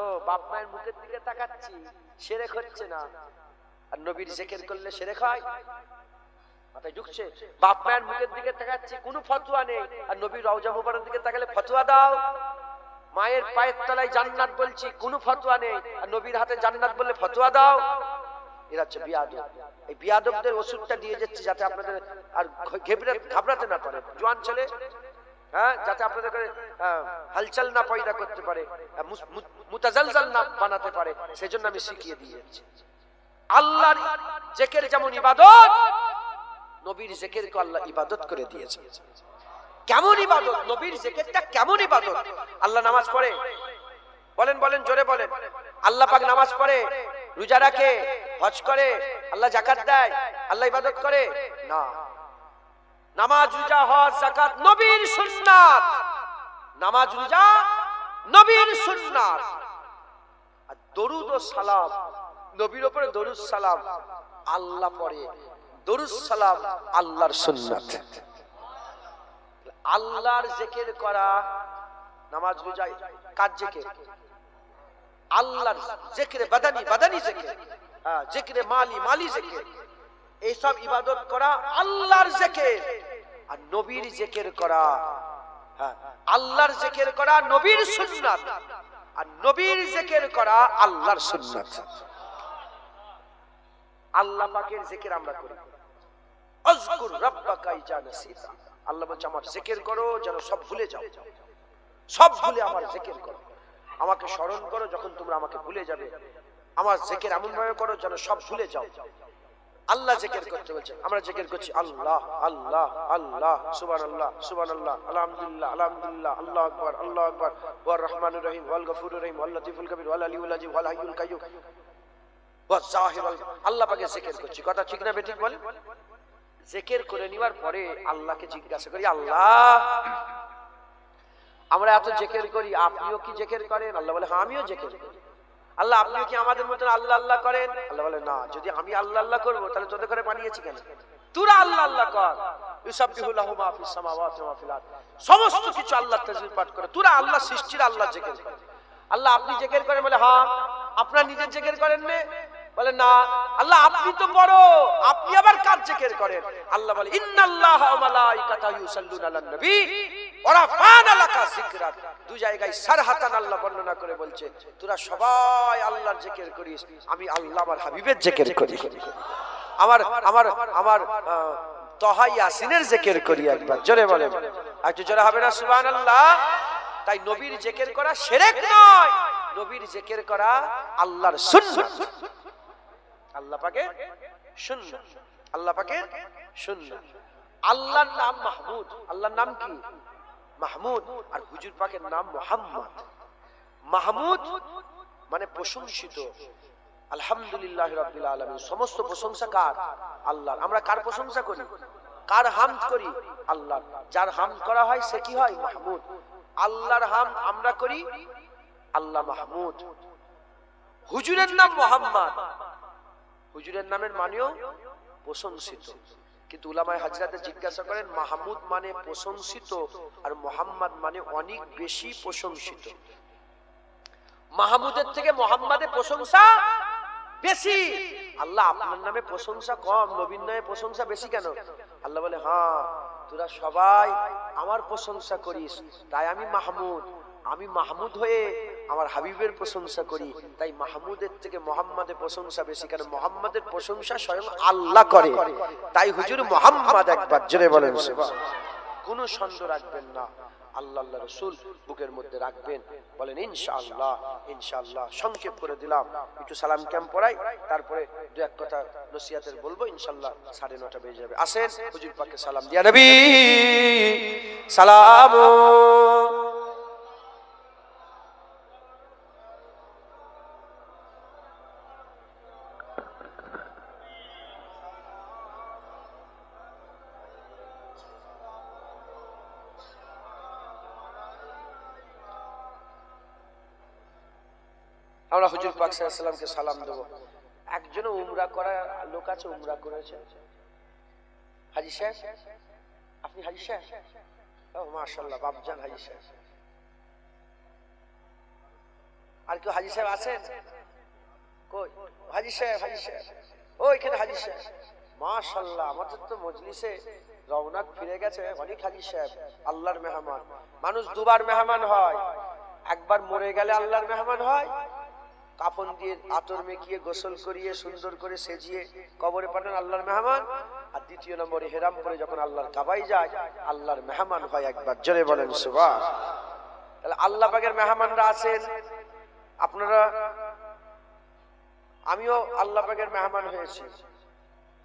ও বাপ মায়ের মুখের দিকে তাকাচ্ছি, শিরক হচ্ছে না, আর নবীর জিকির করলে শিরক হয়? মাথায় ঢুকছে? বাপ মায়ের মুখের দিকে তাকাচ্ছি, কোনো ফতোয়া নেই, আর নবীর রওজা মুবারকের দিকে তাকালে ফতোয়া দাও। মায়ের পায়ের তলায় জান্নাত বলছি, কোনো ফতোয়া নেই, আর নবীর হাতে জান্নাত বললে ফতোয়া দাও। এরা হচ্ছে বিয়াদব। এই বিয়াদবদের ওষুধটা দিয়ে যাচ্ছে যাতে আপনাদের আর ঘাবড়াতে না পারে। জোয়ান ছেলে, হ্যাঁ, যাতে আপনাদের হালচাল না পয়দা করতে পারে, মুতাজালজাল না বানাতে পারে, সেজন্য আমি শিখিয়ে দিয়ে যাচ্ছি। আল্লাহর জিকির যেমন ইবাদত, নবীর জিকিরকে আল্লাহ ইবাদত করে দিয়েছে। কেমন ইবাদত? নবীর জিকিরটা কেমন ইবাদত? আল্লাহ নামাজ পড়ে, বলেন বলেন জোরে বলেন। আল্লাহ পাক নামাজ পড়ে, রোজা রাখে, হজ করে, আল্লাহ যাকাত দেয়, আল্লাহ ইবাদত করে না। নামাজ, রোজা, হজ, যাকাত নবীর সুন্নাত। নামাজ, রোজা নবীর সুন্নাত। আর দরুদ ও সালাম, নবীর উপরে দরুদ সালাম আল্লাহ পড়ে, দরুদ সালাম আল্লাহর সুন্নাত। আল্লাহর জিকির করা, নামাজ, রোজা কার জিকির? আল্লাহর জিকিরে বাদানি, বাদানি জিকির, জিকিরে মালি, মালি জিকির। এইসব ইবাদত করা আল্লাহর জিকির। আর নবীর জিকির করা, আল্লাহর জিকির করা নবীর সুন্নাত, আর নবীর জিকির করা আল্লাহর সুন্নাত। আল্লাহ পাকের জিকির আমরা করি, আযকুর রাব্বাকা ইযা নাসিতা। আল্লাহ বলছে আমার জিকির করো যেন সব ভুলে যাও, সব ভুলে আমার জিকির করো, আমাকে স্মরণ করো যখন তোমরা আমাকে ভুলে যাবে। আমার জিকির এমন ভাবে করো যেন সব ভুলে যাও। আল্লাহ জিকির করতে বলছে, আমরা জিকির করছি আল্লাহ আল্লাহ আল্লাহ, সুবহানাল্লাহ সুবহানাল্লাহ, আলহামদুলিল্লাহ আলহামদুলিল্লাহ, আল্লাহু আকবার আল্লাহু আকবার, ওয়ার রহমানুর রহিম, ওয়াল গফুরুর রহিম, ওয়াল লতিফুল কবির, ওয়াল আলিউল আজিম, ওয়াল হাইয়ুল কাইয়্যুম, ওয়াজ জাহিরুল। আল্লাহ পাকে জিকির করছি। কথা ঠিক না বেঠিক বলেন? জিকির করে নেওয়ার পরে আল্লাহকে জিজ্ঞাসা করি, আল্লাহ আমরা এত জিকির করি, আপনিও কি জিকির করেন? আল্লাহ বলে হ্যাঁ আমিও জিকির করি। আল্লাহ আপনিও কি আমাদের মতন আল্লাহ আল্লাহ করেন? আল্লাহ বলে না, যদি আমি আল্লাহ আল্লাহ করবো তাহলে তোদের ঘরে বানিয়েছি কেন? তোরা আল্লাহ আল্লাহ কর। ইউসাব্বিহু লাহু মা ফিস সামাওয়াতি ওয়া মা ফিল আরদ, সমস্ত কিছু আল্লাহর তাসবিহ পাঠ করে। তোরা আল্লাহ সৃষ্টির আল্লাহ জিকির কর। আল্লাহ আপনি জিকির করেন? বলে হ্যাঁ। আপনার নিজের জিকির করেন না? বলে না। আল্লাহ আপনি তো বড়, আপনি আবার কার জিকির করেন? আল্লাহ বলে ইন্নাল্লাহা ওয়া মালাইকাতাহু ইউসাল্লুনা আলান নবী ওয়া রাফা'না লাকা যিকরাক। দুই জায়গায় সারহাতান আল্লাহ বর্ণনা করে বলছে তোরা সবাই আল্লাহর জিকির করিস, আমি আল্লাহ আমার হাবিবের জিকির করি, আমার আমার আমার তাহা ইয়াসিনের জিকির করি। একবার জোরে বলে, একটু জোরে হবে না সুবহানাল্লাহ? তাই নবীর জিকির করা শিরক নয়, নবীর জিকির করা আল্লাহর সুন্নাত। আল্লাহ পাকের সুন্নাত, আল্লাহ পাকের সুন্নাত। আল্লাহর নাম মাহমুদ, আল্লাহর নাম কি মাহমুদ, আর হুজুর পাকের নাম মুহাম্মদ। মাহমুদ মানে প্রশংসিত। আলহামদুলিল্লাহ রাব্বিল আলামিন, সমস্ত প্রশংসা কার? আল্লাহর। আমরা কার প্রশংসা করি? কার হামদ করি? আল্লাহর। যার হামদ করা হয় সে কি হয়? মাহমুদ। আল্লাহর হামদ আমরা করি, আল্লাহ মাহমুদ। হুজুরের নাম মুহাম্মদ, হুজুরের নামের মানেও প্রশংসিত। কিন্তু উলামায়ে হাজরাতে জিজ্ঞাসা করেন মাহমুদ মানে প্রশংসিত আর মুহাম্মদ মানে অনেক বেশি প্রশংসিত। মাহমুদের থেকে মুহাম্মাদের প্রশংসা বেশি। আল্লাহ আপনার নামে প্রশংসা কম, নবীর নামে প্রশংসা বেশি কেন? আল্লাহ বলে হ্যাঁ তোরা সবাই আমার প্রশংসা করিস, তাই আমি মাহমুদ। আমি মাহমুদ হয়ে আমার হাবিবের প্রশংসা করি, তাই মাহমুদের থেকে মুহাম্মাদের প্রশংসা বেশি। কেন? মুহাম্মাদের প্রশংসা স্বয়ং আল্লাহ করে, তাই হুজুর মুহাম্মদ একবার জোরে বলেন সুবহানাল্লাহ। কোনো সন্দেহ রাখবেন না, আল্লাহ আল্লাহ রাসূল বুকের মধ্যে রাখবেন। বলেন ইনশাআল্লাহ। ইনশাআল্লাহ সংক্ষেপ করে দিলাম, একটু সালাম ক্যাম্প পড়াই, তারপরে দু এক কথা নসিহতের বলবো। ইনশাআল্লাহ 9:30 বেজে যাবে। আসেন হুজুর পাককে সালাম দিয়া নবী সালাম। আমরা হুজুর পাক সাল্লাল্লাহু আলাইহি ওয়াসাল্লামকে সালাম দেব। একজন উমরা করা লোক আছে, উমরা করেছে। হাজী সাহেব, আপনি হাজী সাহেব? ও মাশাআল্লাহ, বাপজান হাজী সাহেব। আর কেউ হাজী সাহেব আছেন? কই হাজী সাহেব? হাজী সাহেব ও এখানে হাজী সাহেব। মাশাআল্লাহ, আমাদের তো মজলিসে রওনাক ফিরে গেছে। অনেক হাজী সাহেব আল্লাহর মেহমান। মানুষ দুবার মেহমান হয়, একবার মরে গেলে আল্লাহর মেহমান হয়, কাফন দিয়ে আতর মেখিয়ে গোসল করিয়ে সুন্দর করে সেজিয়ে কবরে পাঠান আল্লাহর মেহমান। আর দ্বিতীয় নম্বরে হেরাম পরে যখন আল্লাহর কাবায় যায় আল্লাহর মেহমান হয়। একবার জোরে বলেন সুবহানাল্লাহ। তাহলে আল্লাহ পাকের মেহমানরা আছেন আপনারা, আমিও আল্লাহ পাকের মেহমান হয়েছি।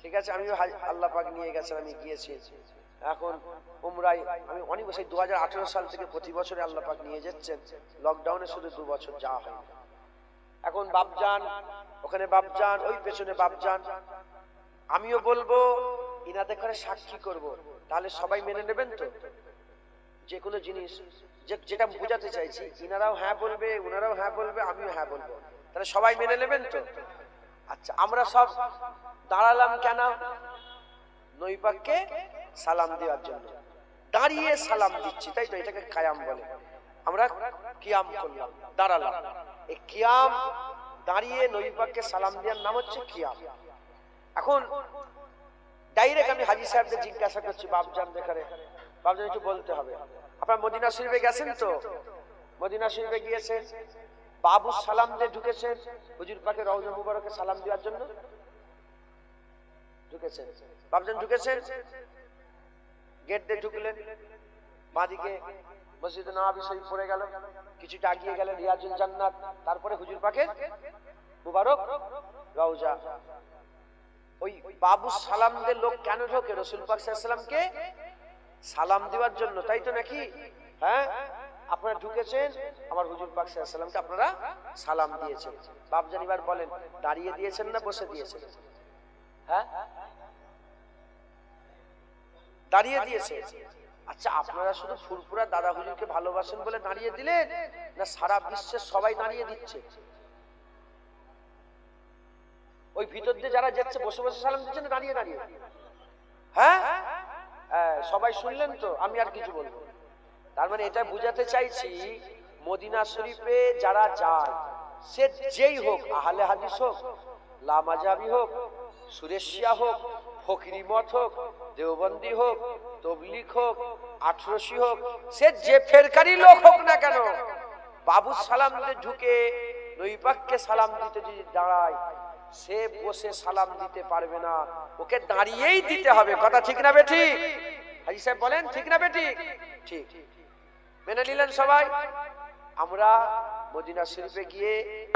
ঠিক আছে, আমিও আল্লাহ পাক নিয়ে গেছেন, আমি গিয়েছি। এখন উমরায় আমি অনেক বছর 2018 সাল থেকে প্রতি বছরে আল্লাহ পাক নিয়ে যাচ্ছেন। লকডাউনে শুধু 2 বছর যাওয়া হয়। এখন বাপজান, ওখানে বাপজান, ওই পেছনে বাপজান। আমিও বলবো, ইনাদের করে সাক্ষী করব, তাহলে সবাই মেনে নেবেন তো? যে কোনো জিনিস যেটা বোঝাতে চাইছি, ইনারাও হ্যাঁ বলবে, উনারাও হ্যাঁ বলবে, আমিও হ্যাঁ বলবো, তাহলে সবাই মেনে নেবেন তো? আচ্ছা, আমরা সব দাঁড়ালাম কেন? নবী পাককে সালাম দেওয়ার জন্য দাঁড়িয়ে সালাম দিচ্ছি, তাই তো? এটাকে কায়াম বলে। আমরা কিয়াম করলাম, দাঁড়ালাম। এই কিয়াম, দাঁড়িয়ে নবী পাককে সালাম দেওয়ার নাম হচ্ছে কিয়াম। এখন ডাইরেক্ট আমি হাজী সাহেবদের জিজ্ঞাসা করছি, বাপজান দেখারে, বাপজান একটু বলতে হবে, আপনারা মদিনা শরীফে গেছেন তো? মদিনা শরীফে গিয়েছেন, বাবু সালাম দিয়ে ঢুকেছেন হুজুর পাকের রওজা মুবারকে সালাম দেওয়ার জন্য? ঢুকেছেন? বাপজান ঢুকেছেন? গেট দিয়ে ঢুকলেন, বাঁদিকে মসজিদে নববী শরীফ পড়ে গেল, কিছুটা এগিয়ে গেলেন রিয়াজুল জান্নাত, তারপরে হুজুর পাকের মুবারক রওজা। ওই বাবু সালাম দিয়ে লোক কেন ঢোকে? রাসূল পাক সাল্লাল্লাহু আলাইহি ওয়াসাল্লামকে সালাম দেওয়ার জন্য, তাই তো নাকি? হ্যাঁ, আপনারা ঢুকেছেন, আমার হুজুর পাক সাল্লাল্লাহু আলাইহি ওয়াসাল্লামকে আপনারা সালাম দিয়েছেন। বাপজান এবার বলেন, দাঁড়িয়ে দিয়েছেন না বসে দিয়েছেন? হ্যাঁ, দাঁড়িয়ে দিয়েছে। আচ্ছা, আপনারা শুধু ফুরফুরা দাদা হুজুরকে ভালোবাসেন বলে দাঁড়িয়ে দিলেন, না সারা বিশ্বের সবাই দাঁড়িয়ে দিচ্ছে? ওই ভিতর দিয়ে যারা যাচ্ছে বসে বসে সালাম দিচ্ছে না দাঁড়িয়ে দাঁড়িয়ে? হ্যাঁ, সবাই শুনলেন তো? আমি আর কিছু বলবো। তার মানে এটা বুঝাতে চাইছি, মদিনা শরীফে যারা যায়, সে যেই হোক, আহলে হাদিস হোক, লামাজাবি হোক, সুরেশিয়া হোক, ফকরি মত হোক, দেওবন্দি হোক, তবলিগ হোক, আটরশি হোক, সে যে ফেরকারি লোক হোক না কেন, বাবু সালাম দিয়ে ঢুকে নবী পাককে সালাম দিতে যদি দাঁড়ায়, সে বসে সালাম দিতে পারবে না, ওকে দাঁড়িয়েই দিতে হবে। কথা ঠিক না বেঠিক? হাজী সাহেব বলেন, ঠিক না বেঠিক? ঠিক। মেনে নিলেন সবাই? আমরা মদিনা শরীফে গিয়ে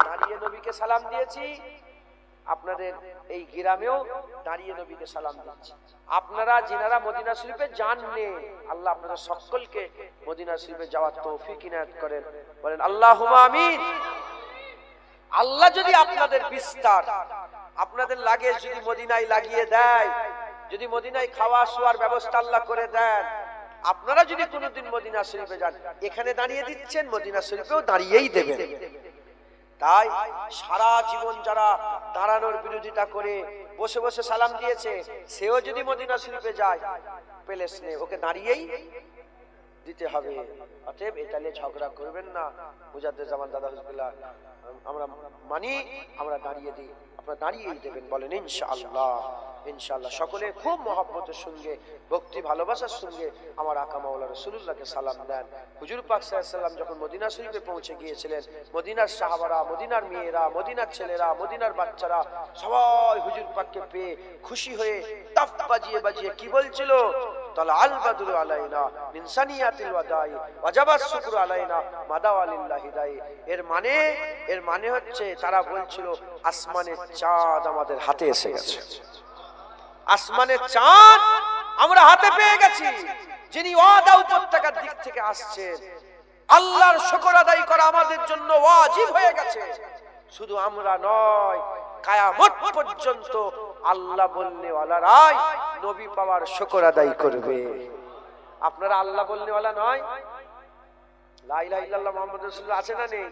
দাঁড়িয়ে নবীকে সালাম দিয়েছি, আপনাদের এই গ্রামেও দাঁড়িয়ে নবীকে সালাম দিচ্ছি। আপনারা যিনারা মদিনা শরীফে যাননি, আল্লাহ আপনাদের সকলকে মদিনা শরীফে যাওয়ার তৌফিক ইনায়াত করেন, বলেন আল্লাহুম্মা আমিন। আল্লাহ যদি আপনাদের বিস্তার, আপনাদের লাগেজ যদি মদিনায় লাগিয়ে দেয়, যদি মদিনায় খাওয়া শোয়ার ব্যবস্থা আল্লাহ করে দেন, আপনারা যদি কোনোদিন মদিনা শরীফে যান, এখানে দাঁড়িয়ে দিচ্ছেন, মদিনা শরীফেও দাঁড়িয়েই দেবেন। তাই সারা জীবন যারা দাঁড়ানোর বিরোধিতা করে বসে বসে সালাম দিয়েছে, সেও যদি মদিনা শরীফে যায়, পেলেস নেই, ওকে দাঁড়িয়েই দিতে হবে। অতএব এটা নিয়ে ঝগড়া করবেন না। মুজাদ্দেদ জামান দাদা হুজুরুল্লাহ আমরা মানি, আমরা দাঁড়িয়ে দিই, আপনারা দাঁড়িয়েই দেবেন, বলেন ইনশাআল্লাহ। ইনশাআল্লাহ সকলে খুব মহব্বতের সঙ্গে, ভক্তি ভালোবাসার সঙ্গে আমার আকা মাওলা রাসূলুল্লাহকে সালাম দেন। হুজুর পাক সাল্লাল্লাহু আলাইহি ওয়াসাল্লাম যখন মদিনা শরীফে পৌঁছে গিয়েছিলেন, মদিনার সাহাবারা, মদিনার মেয়েরা, মদিনার ছেলেরা, মদিনার বাচ্চারা সবাই হুজুর পাককে পেয়ে খুশি হয়ে তাফ বাজিয়ে বাজিয়ে কি বলছিল? তালা আল বাদরু আলাইনা মিন সানিয়াতিল ওয়াদাই ওয়াজাবাস শুকরু আলাইনা মাদাওয়ালিল্লাহি দাই। এর মানে হচ্ছে তারা বলছিল আসমানের চাঁদ আমাদের হাতে এসে গেছে, আসমানের চাঁদ আমরা হাতে পেয়ে গেছি। যিনি ওয়াদা উপত্যকার দিক থেকে আসছেন, আল্লাহর শুকর আদায় করা আমাদের জন্য ওয়াজিব হয়ে গেছে। শুধু আমরা নয়, কিয়ামত পর্যন্ত আল্লাহ বলনে ওয়ালারাই নবী পাওয়ার শুকর আদায় করবে। আপনারা আল্লাহ বলনে ওয়ালা নয়? লা ইলাহা ইল্লাল্লাহ মুহাম্মাদুর রাসূলুল্লাহ আছে না নেই?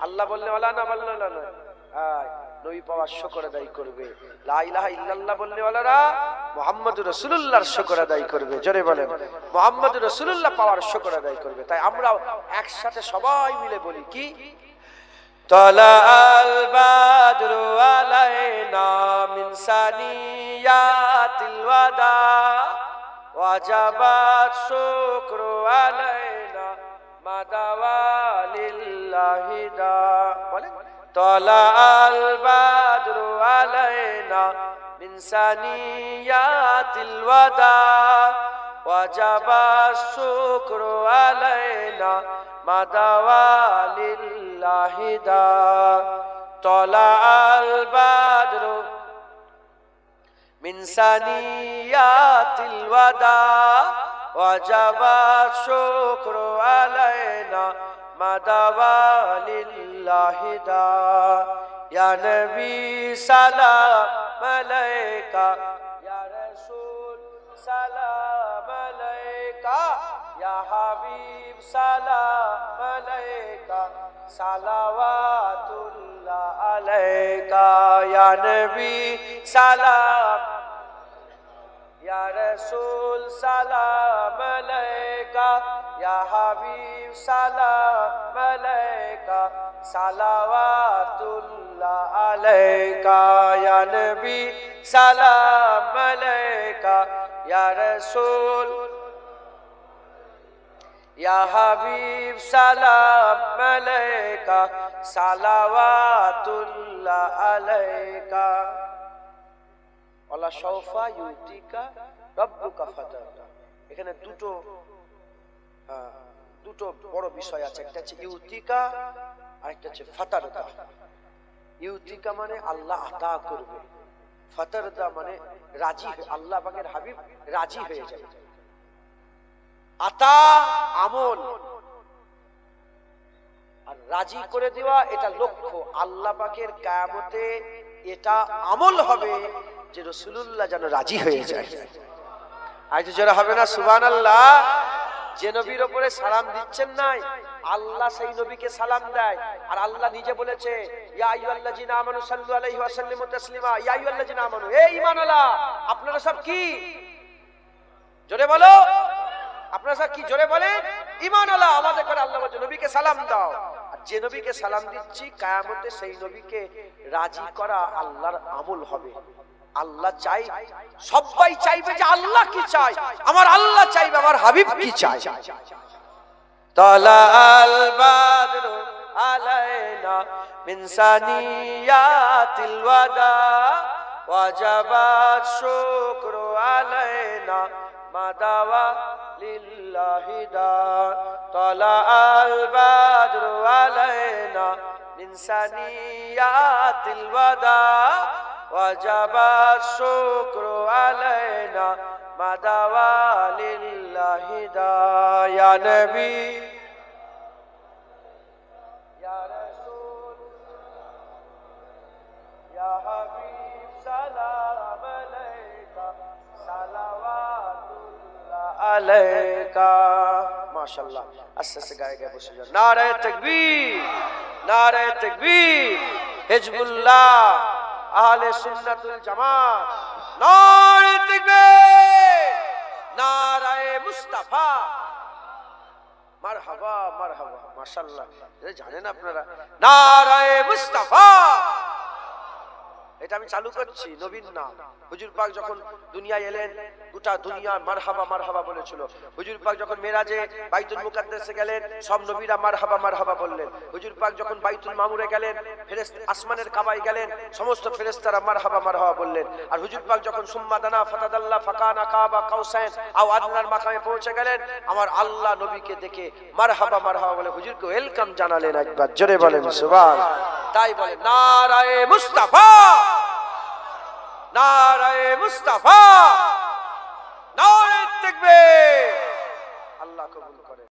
আল্লাহ বলনে ওয়ালা না বলনে ওয়ালা নয়? নবী পাওয়ার শুকর আদায় করবে। লা ইলাহা ইল্লাল্লাহ বলনে ওয়ালারা মুহাম্মাদুর রাসূলুল্লাহর শুকর আদায় করবে। জোরে বলেন, মুহাম্মাদুর রাসূলুল্লাহ পাওয়ার শুকর আদায় করবে। তাই আমরা একসাথে সবাই মিলে বলি কি? তালাআল বাদরু আলাইনা মিন সানিয়াতিল ওয়াদা ওয়াজাবাত শুকরু আলাইনা মাদাওয়ালিল্লাহি দা। বলেন তালাআল বাদরু আলাইনা মিন সানিয়াতিল ওয়াদা ওয়াজাবাত শুকরু আলাইনা মাদাওয়ালিল্লাহি দা। তালাআল বাদরু মিন সানিয়াতিল ওয়াদা ওয়াজাবাত শুকরু আলাইনা মাদাওয়ালিল্লাহি দা। ইয়া নবী সালাম আলাইকা, ইয়া রাসূল সালাম আলাইকা, ইয়া হাবিব সালাম আলাইকা, সালাওয়াতুল্লাহ আলাইকা। ইয়া নবী সালাম, ইয়া রাসূল সালাম আলাইকা, ইয়া হাবিব সালাম আলাইকা, সালাওয়াতুল্লাহ আলাইকা। ইয়া নবী সালাম আলাইকা, ইয়া রাসূল, ইয়া হাবিব সালাম আলাইকা, সালাওয়াতুল্লাহ আলাইকা। ওয়ালা সাওফা ইউতিকা রাব্বুকা ফাতারদা। এখানে দুটো বড় বিষয় আছে, একটা হচ্ছে ইউতিকা আর একটা হচ্ছে ফাতারদা। ইউতিকা মানে আল্লাহ আতা করবে, ফাতারদা মানে রাজি, আল্লাহ পাকের হাবিব রাজি হয়ে যাবে। আতা আমল আর রাজি করে দেওয়া এটা লক্ষ্য। আল্লাহ পাকের কিয়ামতে এটা আমল হবে যে রাসূলুল্লাহ যেন রাজি হয়ে যায়। আজ যারা হবে না সুবহানাল্লাহ। যে নবীর উপরে সালাম দিচ্ছেন নাই, আল্লাহ সেই নবীকে সালাম দেয়। আর আল্লাহ নিজে বলেছে ইয়া আইয়ুহাল্লাযিনা আমানু সাল্লু আলাইহি ওয়া সাল্লিমু তাসলিমা। ইয়া আইয়ুহাল্লাযিনা আমানু, এই ঈমানওয়ালা আপনারা সব কি? জোরে বলো, আপনারা সব কি? জোরে বলেন, ঈমানওয়ালা। আমাদের করে আল্লাহ বলেছে নবীকে সালাম দাও। আর যে নবীকে সালাম দিচ্ছি, কিয়ামতে সেই নবীকে রাজি করা আল্লাহর আমল হবে। আল্লাহ চাই, সবাই চাইবে যে আল্লাহ কি চাই, আমার আল্লাহ চাইবে আমার হাবিব কি চাই। তালাআল বাদরু আলাইনা মিন সানিয়াতিল ওয়াদা ওয়াজাবাত শুকরু আলাইনা মাদাওয়ালিল্লাহি দা। তালাআল বাদরু আলাইনা মিন সানিয়াতিল ওয়াদা ওয়াজাবা শুকরু আলাইনা মাদাওয়া লিল্লাহি দা ইয়া নবী ইয়া রাসূল ইয়া হাবিব সালাম আলাইকা সালাওয়াতুল্লাহ আলাইকা মাশাআল্লাহ আস্তে আস্তে গায়ে গায়ে বসে যান নারে তাকবীর নারে তাকবীর হিজবুল্লাহ আহলে সুন্নাতুল জামাত নারে তাকবীর নারায়ে মুস্তাফা মারহাবা মারহাবা মাশাআল্লাহ জানেন আপনারা নারায়ে মুস্তাফা এটা আমি চালু করছি নবীর নাম হুজুর পাক যখন দুনিয়ায় এলেন গোটা দুনিয়া মারহাবা মারহাবা বলেছিল হুজুর পাক যখন মেরাজে বাইতুল মুকাদ্দাসে গেলেন সব নবীরা মারহাবা মারহাবা বললেন হুজুর পাক যখন বাইতুল মামুরে গেলেন ফেরেশতা আসমানের কাবায় গেলেন সমস্ত ফেরেশতারা মারহাবা মারহাবা বললেন আর হুজুর পাক যখন সুম্মা দানা ফাতাদাল্লা ফাকানা কাবা কাউসাইন আও আদনার মাকামে পৌঁছে গেলেন আমার আল্লাহ নবীকে দেখে মারহাবা মারহাবা বলে হুজুরকে ওয়েলকাম জানালেন একবার জোরে বলেন সুবহান তাই বলে নারায়ে মুস্তাফা নারায়ে মুস্তাফা